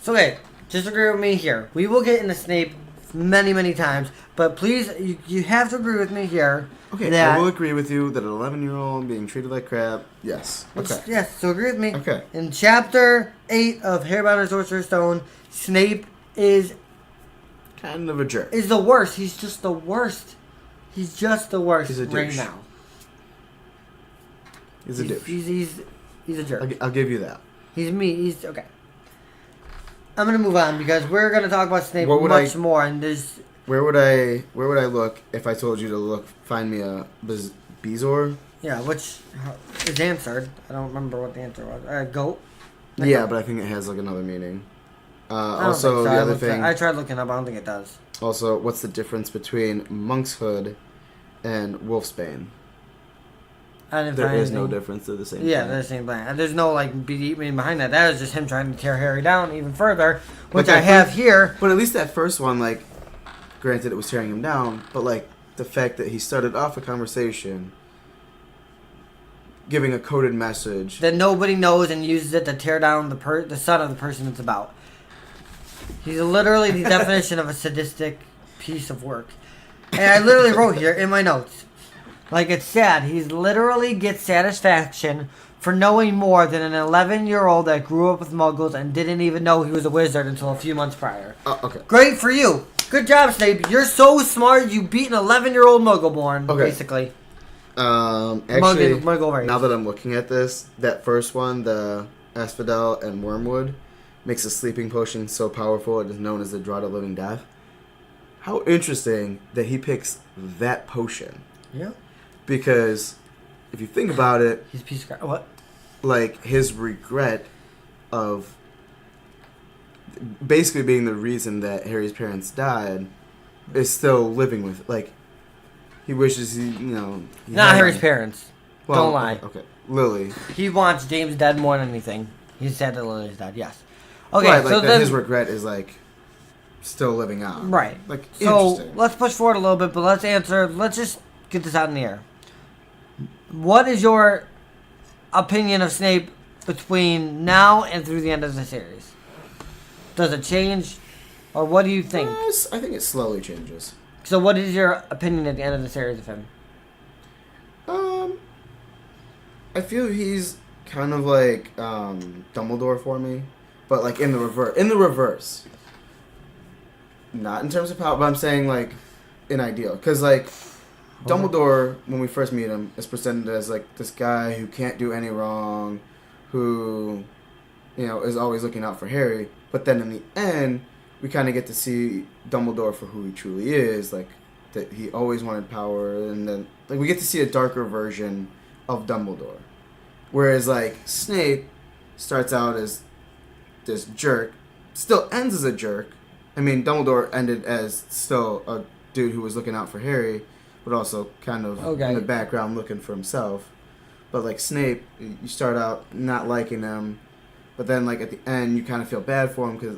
A: So, okay, just agree with me here. We will get into Snape many, many times, but please, you have to agree with me here.
C: Okay,
A: that,
C: I will agree with you that an 11-year-old being treated like crap. Yes. Okay.
A: Yes, so agree with me.
C: Okay.
A: In Chapter 8 of Harry Potter and Sorcerer's Stone, Snape is
C: Kind of a jerk.
A: the worst. He's just the worst. He's just the worst
C: He's a
A: right
C: douche.
A: now.
C: He's a douche.
A: He's a jerk.
C: I'll give you that.
A: He's me. He's okay. I'm gonna move on because we're gonna talk about Snape
C: What would
A: much more, and there's
C: Where would I look if I told you to find me a Bezoar?
A: which is answered. I don't remember what the answer was. Goat.
C: Yeah, but I think it has like another meaning.
A: I don't
C: Also,
A: think so.
C: the other thing.
A: I tried looking up. I don't think it does.
C: Also, what's the difference between monkshood and wolfsbane?
A: I didn't
C: There
A: find
C: is no
A: anything.
C: difference. They're the same.
A: Yeah,
C: thing.
A: they're the same thing. And there's no like meaning behind that. That was just him trying to tear Harry down even further, which
C: Like,
A: I have here.
C: But at least that first one, like, granted it was tearing him down, but like the fact that he started off a conversation giving a coded message.
A: That nobody knows and uses it to tear down the son of the person it's about. He's literally the definition of a sadistic piece of work. And I literally wrote here in my notes. Like, it's sad. He's literally gets satisfaction for knowing more than an 11-year-old that grew up with muggles and didn't even know he was a wizard until a few months prior.
C: Oh, okay.
A: Great for you. Good job, Snape. You're so smart. You beat an 11-year-old muggle-born,
C: Okay.
A: basically.
C: Actually,
A: Muggle race.
C: now that I'm looking at this, that first one, the Asphodel and Wormwood, makes a sleeping potion so powerful it is known as the Draught of Living Death. How interesting that he picks that potion.
A: Yeah.
C: Because if you think about it,
A: He's a piece of crap. What?
C: like his regret of basically being the reason that Harry's parents died is still living with, like, he wishes he
A: Not
C: had
A: Harry's
C: him.
A: parents.
C: Well,
A: Don't lie.
C: Okay, Lily.
A: He wants James dead more than anything. He's sad that Lily's dead, yes. Okay,
C: Right, like
A: so
C: that
A: then...
C: his regret is like still living on.
A: Right.
C: Like,
A: So,
C: interesting.
A: let's push forward a little bit, but let's just get this out in the air. What is your opinion of Snape between now and through the end of the series? Does it change? Or what do you think?
C: I think it slowly changes.
A: So what is your opinion at the end of the series of him?
C: I feel he's kind of like Dumbledore for me, but like in the reverse. Not in terms of power, but I'm saying like in ideal, because like Dumbledore, when we first meet him, is presented as like this guy who can't do any wrong, who is always looking out for Harry. But then in the end, we kind of get to see Dumbledore for who he truly is, like that he always wanted power, and then like we get to see a darker version of Dumbledore. Whereas like Snape starts out as this jerk, still ends as a jerk. I mean, Dumbledore ended as still a dude who was looking out for Harry, but also kind of in the background looking for himself. But like Snape, you start out not liking him, but then like at the end you kind of feel bad for him because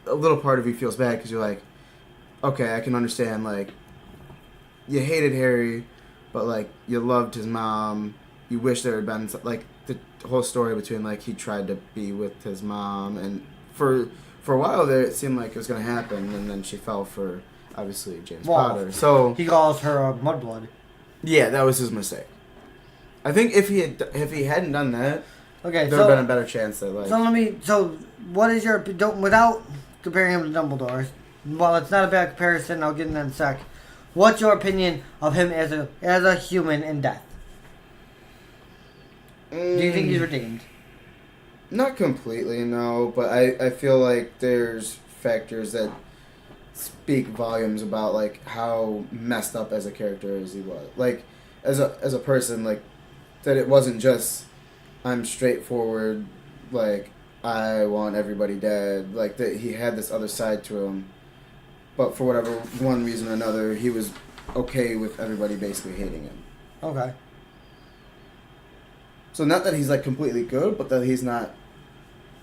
C: a little part of you feels bad because you're like, okay, I can understand, like, you hated Harry, but like you loved his mom. You wish there had been like the whole story between like he tried to be with his mom, and for a while there it seemed like it was gonna happen, and then she fell for obviously James Potter. So
A: he calls her a mudblood.
C: Yeah, that was his mistake. I think if he hadn't done that,
A: okay,
C: there would have been a better chance that like.
A: So what is your without comparing him to Dumbledore? well, it's not a bad comparison. I'll get in that in a sec. What's your opinion of him as a human in death? Do you think he's redeemed?
C: Not completely, no. But I feel like there's factors that speak volumes about like how messed up as a character as he was. Like as a person, like that it wasn't just I'm straightforward, like I want everybody dead. Like that he had this other side to him. But for whatever one reason or another, he was okay with everybody basically hating him.
A: Okay.
C: So not that he's like completely good, but that he's not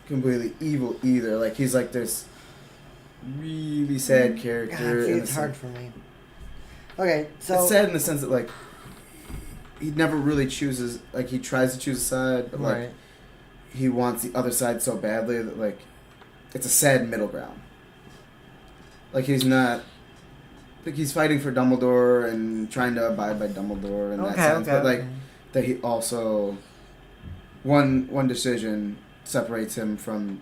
C: completely evil either. Like he's like this really sad character.
A: God, see, it's hard for me. Okay, so
C: it's sad in the sense that like he never really chooses. Like he tries to choose a side, but like he wants the other side so badly that like it's a sad middle ground. Like he's not. Like he's fighting for Dumbledore and trying to abide by Dumbledore in that sense, but like that he also one decision separates him from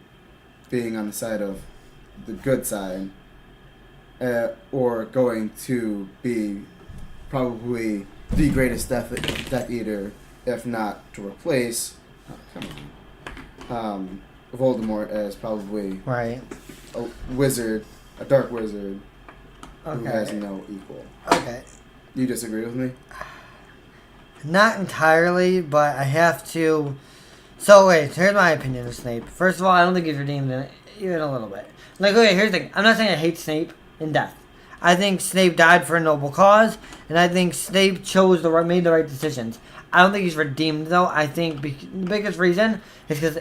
C: being on the side of the good side, or going to be probably the greatest Death Eater, if not to replace Voldemort as probably
A: a
C: wizard, a dark wizard.
A: Okay.
C: Who has no equal.
A: Okay.
C: You disagree with me?
A: Not entirely, but I have to. So wait, here's my opinion of Snape. First of all, I don't think he's redeemed in even a little bit. Like, okay, here's the thing. I'm not saying I hate Snape in death. I think Snape died for a noble cause, and I think Snape made the right decisions. I don't think he's redeemed though. I think the biggest reason is because,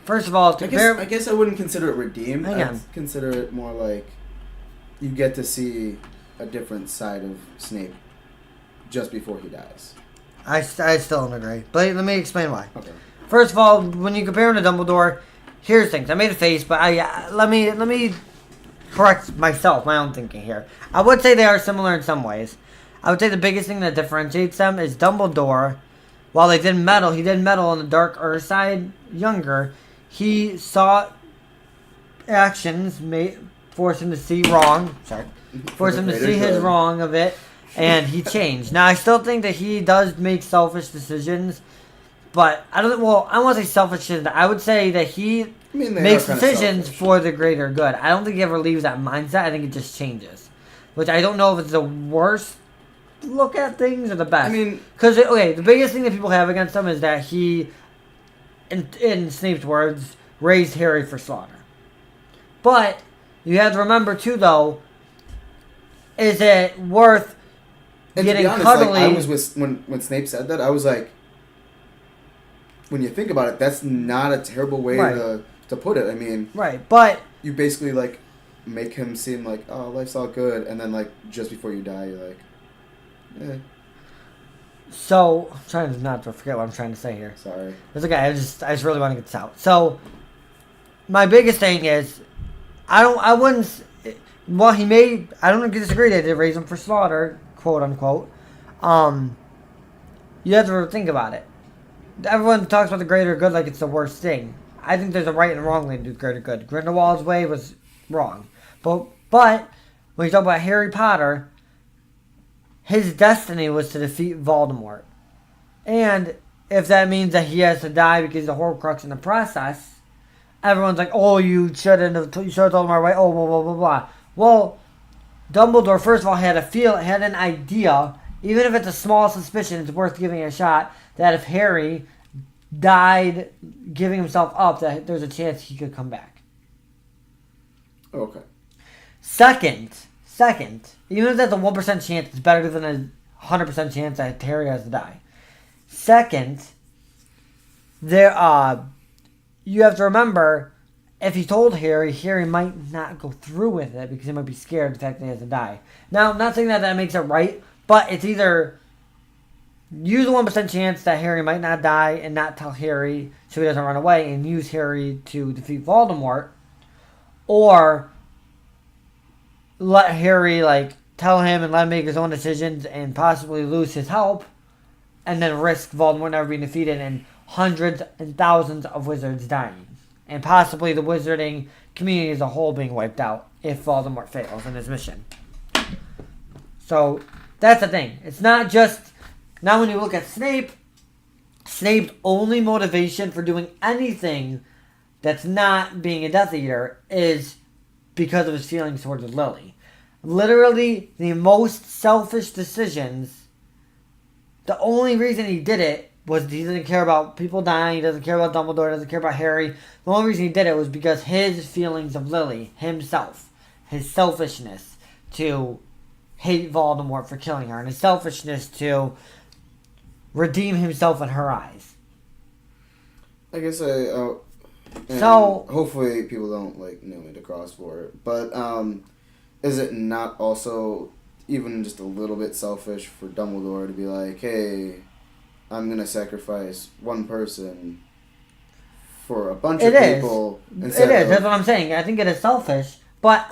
A: first of all,
C: I guess I wouldn't consider it redeemed.
A: Hang on.
C: I'd consider it more like you get to see a different side of Snape just before he dies.
A: I still don't agree. But let me explain why.
C: Okay.
A: First of all, when you compare him to Dumbledore, here's things. I made a face, but let me correct myself, my own thinking here. I would say they are similar in some ways. I would say the biggest thing that differentiates them is Dumbledore, while he did meddle on the dark earth side younger, he saw actions force him to see wrong. Force him to see his wrong of it, and he changed. Now I still think that he does make selfish decisions, but I don't want to say selfish decisions. I would say that he makes decisions for the greater good. I don't think he ever leaves that mindset. I think it just changes, which I don't know if it's the worst look at things or the best.
C: I mean,
A: because the biggest thing that people have against him is that he, in Snape's words, raised Harry for slaughter. But you have to remember too, though, is it worth getting
C: honest,
A: cuddly?
C: Like, I was with when Snape said that. I was like, when you think about it, that's not a terrible way to put it. I mean,
A: but
C: you basically like make him seem like, oh, life's all good, and then like just before you die, you're like, eh.
A: So I'm trying not to forget what I'm trying to say here.
C: Sorry.
A: It's okay. I just really want to get this out. So my biggest thing is, I don't disagree that they raised him for slaughter, quote unquote. You have to think about it. Everyone talks about the greater good like it's the worst thing. I think there's a right and wrong way to do greater good. Grindelwald's way was wrong. But when you talk about Harry Potter, his destiny was to defeat Voldemort. And if that means that he has to die because he's a Horcrux in the process, everyone's like, oh, you should have told him right, oh, blah, blah, blah, blah. Well, Dumbledore, first of all, had an idea, even if it's a small suspicion, it's worth giving it a shot, that if Harry died giving himself up, that there's a chance he could come back.
C: Okay.
A: Second, even if that's a 1% chance, it's better than a 100% chance that Harry has to die. Second, you have to remember, if he told Harry might not go through with it because he might be scared of the fact that he has to die. Now, I'm not saying that makes it right, but it's either use the 1% chance that Harry might not die and not tell Harry so he doesn't run away and use Harry to defeat Voldemort, or let Harry, tell him and let him make his own decisions and possibly lose his help and then risk Voldemort never being defeated and hundreds and thousands of wizards dying. And possibly the wizarding community as a whole being wiped out. if Voldemort fails in his mission. So that's the thing. It's not just now when you look at Snape's only motivation for doing anything that's not being a Death Eater is because of his feelings towards Lily. Literally, the most selfish decisions. The only reason he did it was he doesn't care about people dying. He doesn't care about Dumbledore. Doesn't care about Harry. The only reason he did it was because his feelings of Lily, himself, his selfishness to hate Voldemort for killing her, and his selfishness to redeem himself in her eyes.
C: I guess
A: So
C: hopefully people don't nail me to cross for it. But is it not also even just a little bit selfish for Dumbledore to be like, hey, I'm gonna sacrifice one person for a bunch of people?
A: It is. That's what I'm saying. I think it is selfish. But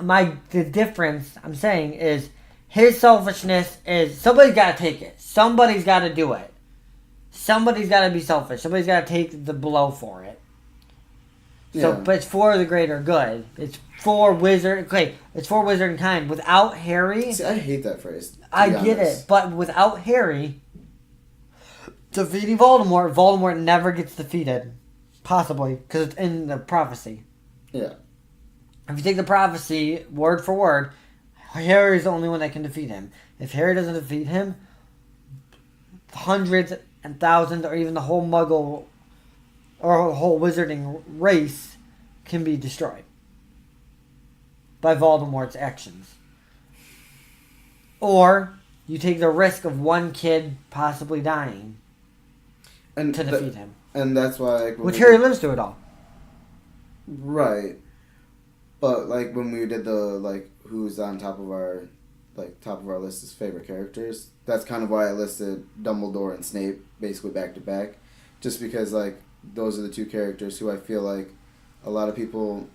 A: the difference I'm saying is his selfishness is somebody's got to take it. Somebody's got to do it. Somebody's got to be selfish. Somebody's got to take the blow for it. So,
C: Yeah.
A: but it's for the greater good. It's for it's for wizardkind. Without Harry,
C: See, I hate that phrase.
A: I get it. But without Harry defeating Voldemort never gets defeated. Possibly because it's in the prophecy.
C: Yeah.
A: If you take the prophecy word for word, Harry's the only one that can defeat him. If Harry doesn't defeat him, hundreds and thousands, or even the whole Muggle or whole wizarding race can be destroyed by Voldemort's actions. Or you take the risk of one kid possibly dying to defeat him.
C: And that's why...
A: Which Harry lives through it all.
C: Right. But, when we did the, who's on top of our list as favorite characters, that's kind of why I listed Dumbledore and Snape basically back to back. Just because, those are the two characters who I feel like a lot of people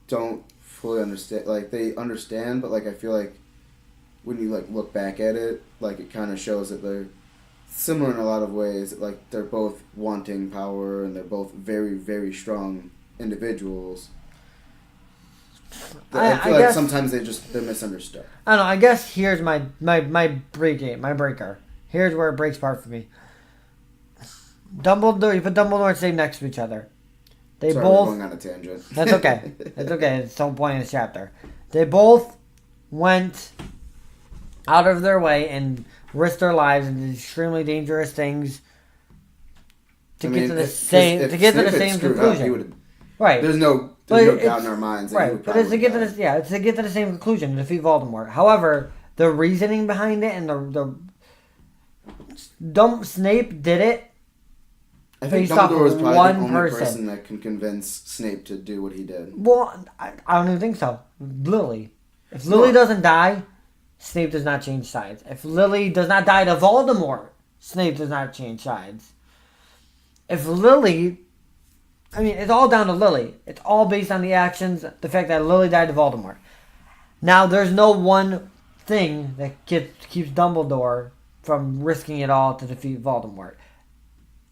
C: don't fully understand. They understand, but, I feel like when you, look back at it, it kind of shows that they're similar in a lot of ways. They're both wanting power, and they're both very, very strong individuals. I feel like sometimes they're misunderstood.
A: I don't know. I guess here's my breaker. Here's where it breaks apart for me. Dumbledore, you put Dumbledore and Snape next to each other. We're
C: going on a tangent.
A: That's okay. That's okay. It's the whole point of this chapter. They both went out of their way and risked their lives and did extremely dangerous things to get to the same conclusion. Right.
C: There's no doubt in our minds.
A: Right. But it's to get to this. Yeah, it's to get to the same conclusion to defeat Voldemort. However, the reasoning behind it and the Snape did it.
C: I think Dumbledore was probably the only person that can convince Snape to do what he did.
A: Well, I don't even think so. Lily. If Lily doesn't die, Snape does not change sides. If Lily does not die to Voldemort, Snape does not change sides. If Lily... I mean, it's all down to Lily. It's all based on the actions, the fact that Lily died to Voldemort. Now, there's no one thing that keeps Dumbledore from risking it all to defeat Voldemort.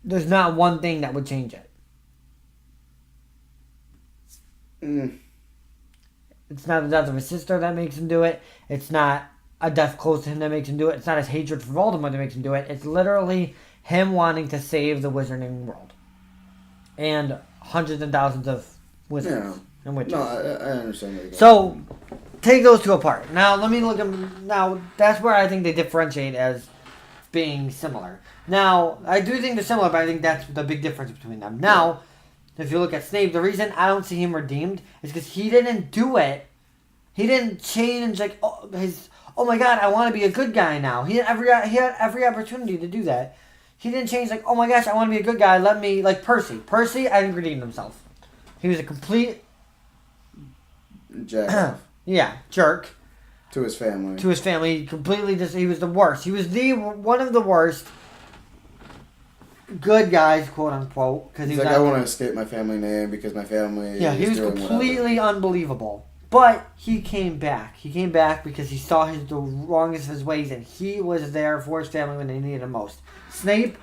A: There's not one thing that would change it. It's not the death of his sister that makes him do it. It's not a death close to him that makes him do it. It's not his hatred for Voldemort that makes him do it. It's literally him wanting to save the wizarding world. And hundreds and thousands of wizards and witches.
C: No, I understand that.
A: So, take those two apart. Now, let me look at... Now, that's where I think they differentiate as being similar. Now, I do think they're similar, but I think that's the big difference between them. Now, if you look at Snape, the reason I don't see him redeemed is because he didn't do it. He didn't change, oh my god, I want to be a good guy now. He had every opportunity to do that. He didn't change, oh my gosh, I want to be a good guy. Let me, Percy. Percy, I think, redeemed himself. He was a complete...
C: Jack.
A: Yeah, jerk.
C: To his family.
A: He was the worst. He was one of the worst good guys, quote unquote.
C: He's I want to escape my family name because my family.
A: Yeah, he was completely unbelievable. But he came back. He came back because he saw the wrongest of his ways, and he was there for his family when they needed him most. Snape,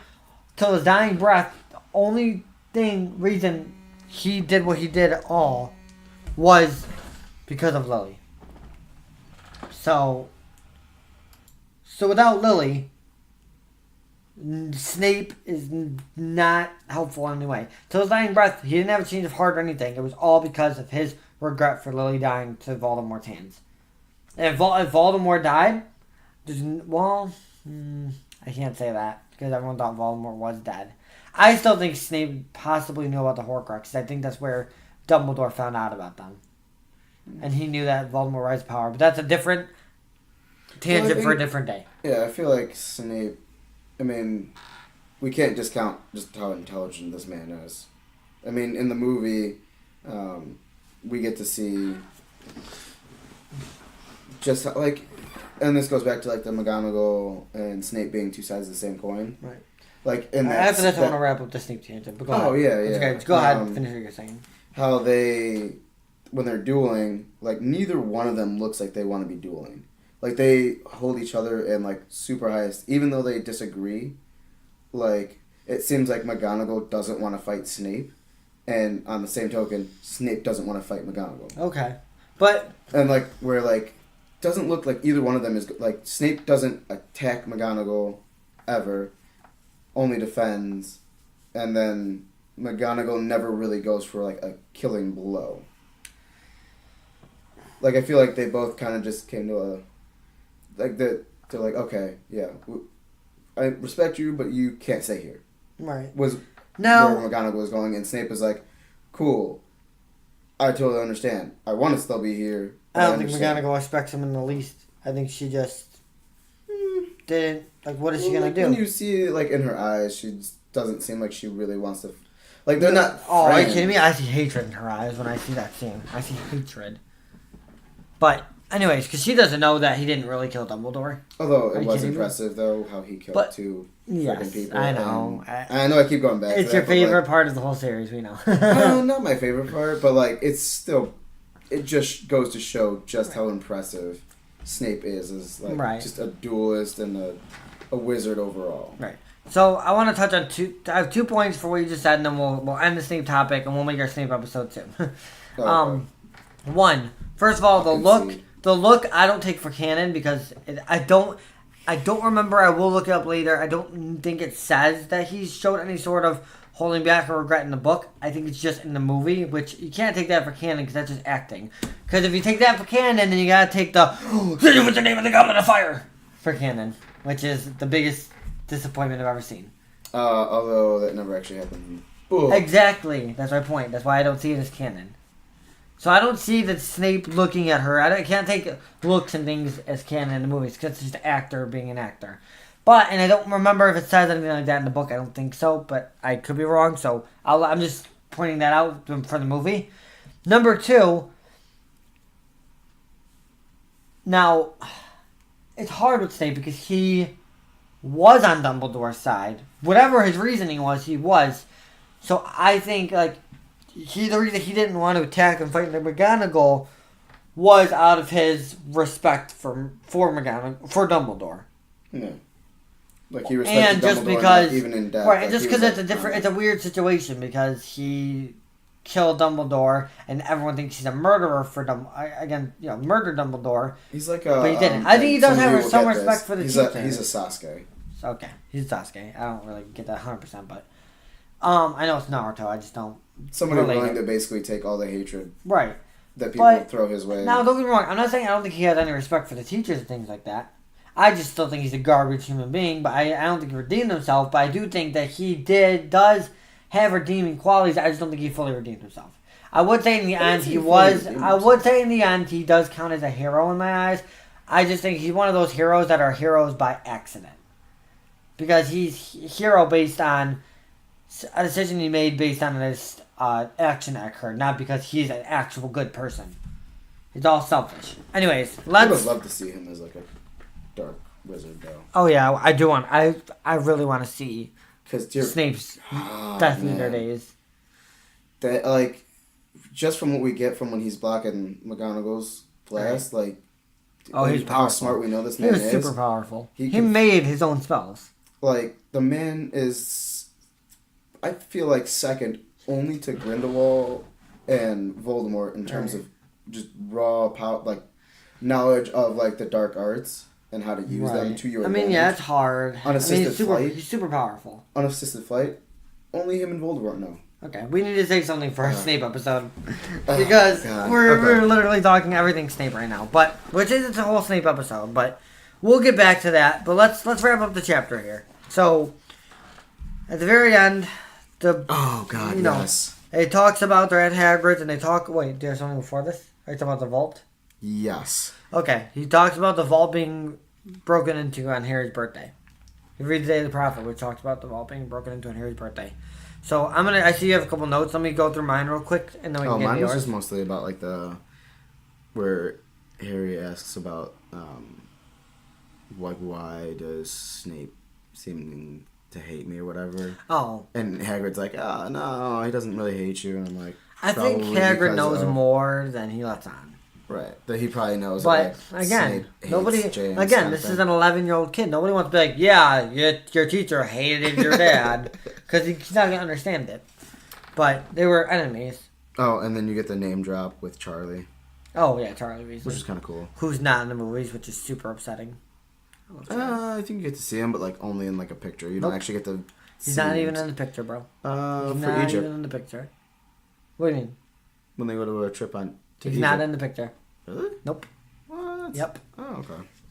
A: till his dying breath, the only reason he did what he did at all was because of Lily. So without Lily, Snape is not helpful in any way. Till his dying breath, he didn't have a change of heart or anything. It was all because of his regret for Lily dying to Voldemort's hands. And if Voldemort died, I can't say that because everyone thought Voldemort was dead. I still think Snape possibly knew about the Horcruxes. I think that's where Dumbledore found out about them. And he knew that Voldemort rides power. But that's a different tangent for a different day.
C: Yeah, I feel like Snape... I mean, we can't discount just how intelligent this man is. I mean, in the movie, we get to see just how, like... And this goes back to like the McGonagall and Snape being two sides of the same coin.
A: Right.
C: Like in that...
A: After this, I want to wrap up the Snape tangent. But go ahead.
C: Yeah.
A: Okay, go ahead and finish what you're saying.
C: How they... When they're dueling, like, neither one of them looks like they want to be dueling. Like, they hold each other in, like, super highest... Even though they disagree, like, it seems like McGonagall doesn't want to fight Snape. And on the same token, Snape doesn't want to fight McGonagall.
A: Okay. But...
C: And, like, where, like, doesn't look like either one of them is... Like, Snape doesn't attack McGonagall ever. Only defends. And then McGonagall never really goes for, like, a killing blow. Like, I feel like they both kind of just came to a... Like, they're like, okay, yeah, I respect you, but you can't stay here.
A: Right.
C: Was
A: now,
C: where McGonagall was going, and Snape was like, cool, I totally understand. I want to still be here.
A: I don't think McGonagall respects him in the least. I think she just didn't... Like, what is she going to do?
C: When you see it, like, in her eyes, she just doesn't seem like she really wants to... Like, they're not
A: Oh,
C: friends.
A: are you kidding me? I see hatred in her eyes when I see that scene. I see hatred. But, anyways, because she doesn't know that he didn't really kill Dumbledore.
C: Although it was impressive, though, how he killed two freaking people.
A: I know.
C: I know I keep going back
A: It's
C: to
A: your
C: that,
A: favorite part of the whole series, we know.
C: No, not my favorite part, but, like, it's still... It just goes to show just how impressive Snape is as, like, just a duelist and a wizard overall.
A: Right. So, I want to touch on I have 2 points for what you just said, and then we'll end the Snape topic, and we'll make our Snape episode soon. One... First of all, the look I don't take for canon because I don't remember. I will look it up later. I don't think it says that he's showed any sort of holding back or regret in the book. I think it's just in the movie, which you can't take that for canon because that's just acting. Because if you take that for canon, then you gotta take the what's the name of the Goblet of Fire for canon, which is the biggest disappointment I've ever seen.
C: Although that never actually happened.
A: Exactly, that's my point. That's why I don't see it as canon. So I don't see that Snape looking at her. I can't take looks and things as canon in the movies because it's just an actor being an actor. But, and I don't remember if it says anything like that in the book. I don't think so, but I could be wrong. So I'm just pointing that out for the movie. Number 2. Now, it's hard with Snape because he was on Dumbledore's side. Whatever his reasoning was, he was. So I think, like, the reason he didn't want to attack and fight McGonagall was out of his respect for Dumbledore.
C: Yeah. Like he respected
A: and just
C: Dumbledore
A: because,
C: even in death.
A: right?
C: Like
A: And just because it's a weird situation because he killed Dumbledore and everyone thinks he's a murderer for murdered Dumbledore.
C: He's like
A: but he didn't. I think he does have some respect for the teacher.
C: He's a Sasuke.
A: Okay, he's Sasuke. I don't really get that 100%, but I know it's Naruto. I just don't.
C: Somebody willing to basically take all the hatred that people throw his way.
A: Now, don't get me wrong. I'm not saying I don't think he has any respect for the teachers and things like that. I just still think he's a garbage human being, but I don't think he redeemed himself. But I do think that he does have redeeming qualities. I just don't think he fully redeemed himself. I would say in the end he was. I would say in the end he does count as a hero in my eyes. I just think he's one of those heroes that are heroes by accident. Because he's a hero based on a decision he made based on his action that occurred, not because he's an actual good person. It's all selfish. Anyways,
C: I would love to see him as like a dark wizard, though.
A: Oh yeah, I do want. I really want to see Snape's Death
C: man.
A: Eater days.
C: That like, just from what we get from when he's blocking McGonagall's blast, like,
A: he's powerful.
C: How smart we know this man is.
A: He was super powerful. He made his own spells.
C: Like the man is, I feel like second only to Grindelwald and Voldemort in terms of just raw power, like knowledge of like the dark arts and how to use them to your advantage.
A: yeah, it's hard.
C: Unassisted flight.
A: He's super powerful.
C: Unassisted flight. Only him and Voldemort know.
A: Okay, we need to say something for our Snape episode because
C: God.
A: we're literally talking everything Snape right now. But which is it's a whole Snape episode, but we'll get back to that. But let's wrap up the chapter here. So at the very end,
C: yes.
A: it talks about they're at Hagrid's and they talk. Wait, there's something before this. Are you talking about the vault?
C: Yes.
A: Okay, he talks about the vault being broken into on Harry's birthday. You read the Day of the Prophet, which talks about the vault being broken into on Harry's birthday. So I see you have a couple notes. Let me go through mine real quick, and then we can get
C: mine
A: yours.
C: was just mostly about like where Harry asks about why does Snape seem to hate me or whatever.
A: Oh.
C: And Hagrid's like, no, he doesn't really hate you. And I'm like,
A: I think Hagrid knows more than he lets on.
C: Right. That he probably knows.
A: But,
C: that,
A: again,
C: nobody...
A: Again, this is an 11-year-old kid. Nobody wants to be like, yeah, your teacher hated your dad. Because he's not going to understand it. But they were enemies.
C: Oh, and then you get the name drop with Charlie.
A: Oh, yeah, Charlie Weasley.
C: Which is kind of cool.
A: Who's not in the movies, which is super upsetting.
C: I think you get to see him, but like only in like a picture. You don't actually get to see
A: He's not
C: him.
A: even in the picture, bro.
C: For
A: not
C: Egypt.
A: even in the picture. What do you mean?
C: When they go to a trip to
A: He's
C: Egypt.
A: not in the picture.
C: Really?
A: Nope.
C: What?
A: Yep.
C: Oh,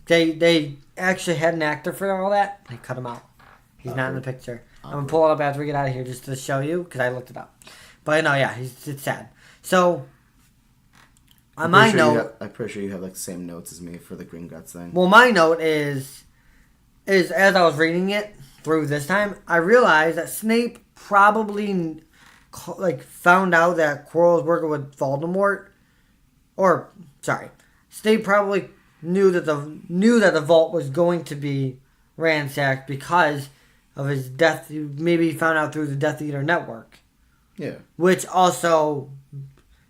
C: okay.
A: They actually had an actor for all that. They cut him out. He's not in the picture. I'm going to pull it up after we get out of here just to show you, because I looked it up. But no, yeah, it's sad. So, on my note...
C: I'm pretty sure you have like the same notes as me for the Green Guts thing.
A: Well, my note is as I was reading it through this time, I realized that Snape probably found out that Quirrell was working with Voldemort. Or, sorry, Snape probably knew that the vault was going to be ransacked because of his death. Maybe he found out through the Death Eater network.
C: Yeah.
A: Which also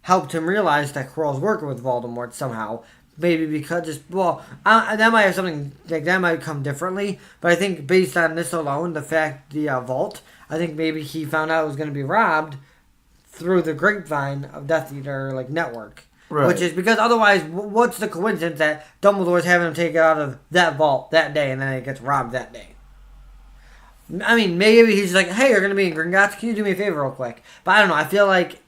A: helped him realize that Quirrell's working with Voldemort somehow. Maybe because that might have something like that might come differently. But I think based on this alone, the fact the vault, I think maybe he found out it was going to be robbed through the grapevine of Death Eater network. Right. Which is because otherwise, what's the coincidence that Dumbledore's having him take it out of that vault that day and then it gets robbed that day? I mean, maybe he's like, hey, you're going to be in Gringotts. Can you do me a favor real quick? But I don't know. I feel like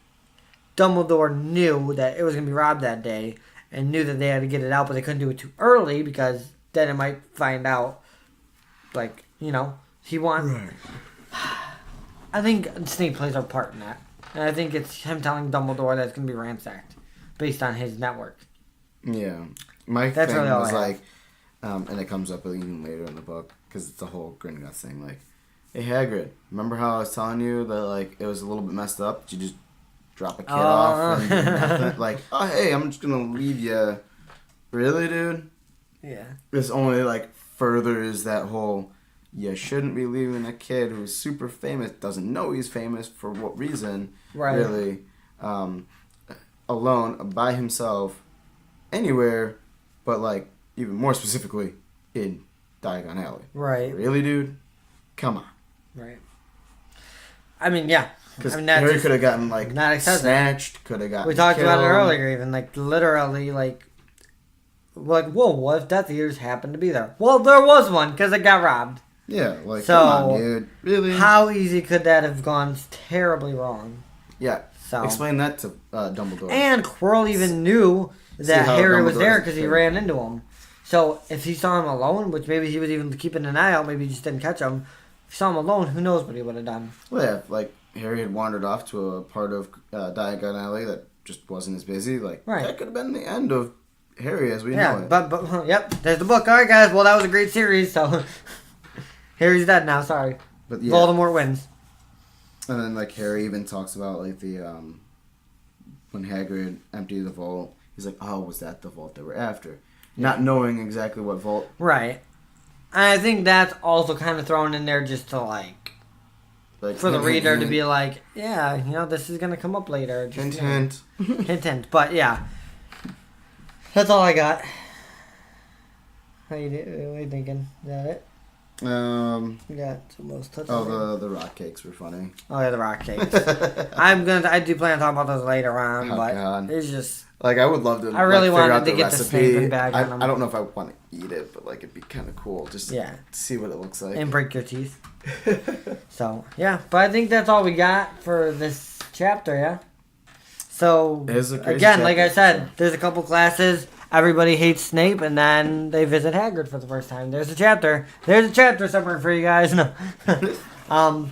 A: Dumbledore knew that it was going to be robbed that day and knew that they had to get it out, but they couldn't do it too early because then it might find out, he wants... Right. I think Snape plays a part in that. And I think it's him telling Dumbledore that it's going to be ransacked based on his network.
C: Yeah. My
A: That's
C: thing
A: really all
C: was
A: I have.
C: and it comes up even later in the book, because it's the whole Gringotts thing, hey Hagrid, remember how I was telling you that, it was a little bit messed up? Did you just drop a kid off and nothing? Hey, I'm just going to leave you. Really, dude?
A: Yeah.
C: This only, furthers that whole, you shouldn't be leaving a kid who's super famous, doesn't know he's famous, for what reason,
A: right.
C: Really, alone, by himself, anywhere, but, even more specifically, in Diagon Alley.
A: Right.
C: Really, dude? Come on.
A: Right. I mean, yeah.
C: Because Harry could have gotten, snatched, could have gotten
A: We talked
C: killed.
A: about it earlier, even, literally, whoa, what if Death Eaters happened to be there? Well, there was one, because it got robbed.
C: Yeah, come on, dude. Really?
A: How easy could that have gone terribly wrong?
C: Yeah. So explain that to Dumbledore.
A: And Quirrell even knew that Harry was there because he ran into him. So if he saw him alone, which maybe he was even keeping an eye out, maybe he just didn't catch him. If he saw him alone, who knows what he would have done.
C: Well, yeah, Harry had wandered off to a part of Diagon Alley that just wasn't as busy. Right. That could have been the end of Harry as we know it.
A: But yep, there's the book. All right, guys. Well, that was a great series. So Harry's dead now. Sorry. But yeah. Voldemort wins.
C: And then Harry even talks about the when Hagrid emptied the vault, he's like, "Oh, was that the vault they were after?" Not knowing exactly what vault.
A: Right. And I think that's also kind of thrown in there just to for the reader to be yeah, this is gonna come up later. Just,
C: hint.
A: Hint. But yeah, that's all I got. What are you thinking? Is that it? You got some of those touches.
C: Oh, the rock cakes were funny.
A: Oh yeah, the rock cakes. I do plan on talking about those later on, but
C: God.
A: it's just
C: like I would love to.
A: I really
C: figure
A: wanted
C: out
A: to
C: the
A: get
C: recipe.
A: the snake bag on them.
C: I don't know if I want to eat it, but like it'd be kind of cool just to see what it looks like
A: and break your teeth. So yeah, but I think that's all we got for this chapter. Yeah. So again, like I said, there's a couple classes. Everybody hates Snape, and then they visit Hagrid for the first time. There's a chapter. There's a chapter somewhere for you guys. No.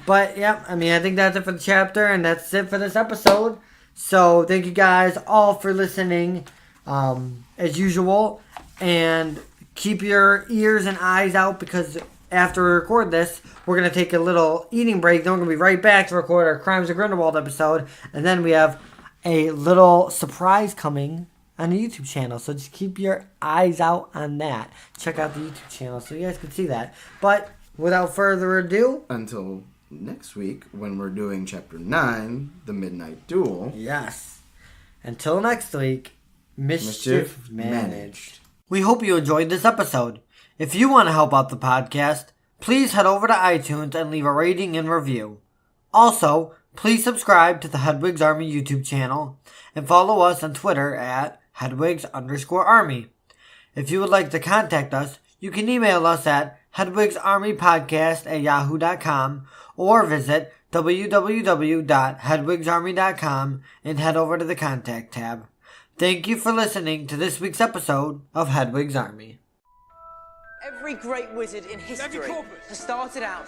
A: But yeah, I mean, I think that's it for the chapter, and that's it for this episode. So thank you guys all for listening, as usual, and keep your ears and eyes out because after we record this, we're gonna take a little eating break. Then we're gonna be right back to record our Crimes of Grindelwald episode, and then we have a little surprise coming on the YouTube channel. So just keep your eyes out on that. Check out the YouTube channel so you guys can see that. But without further ado,
C: until next week when we're doing chapter 9, the Midnight Duel.
A: Yes. Until next week, Mischief Managed. We hope you enjoyed this episode. If you want to help out the podcast, please head over to iTunes and leave a rating and review. Also, please subscribe to the Hedwigs Army YouTube channel and follow us on Twitter at Hedwigs_Army. If you would like to contact us, you can email us at hedwigsarmypodcast@yahoo.com or visit www.hedwigsarmy.com and head over to the contact tab. Thank you for listening to this week's episode of Hedwigs Army.
B: Every great wizard in history has started out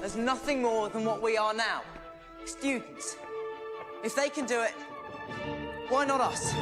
B: as nothing more than what we are now, students. If they can do it, why not us?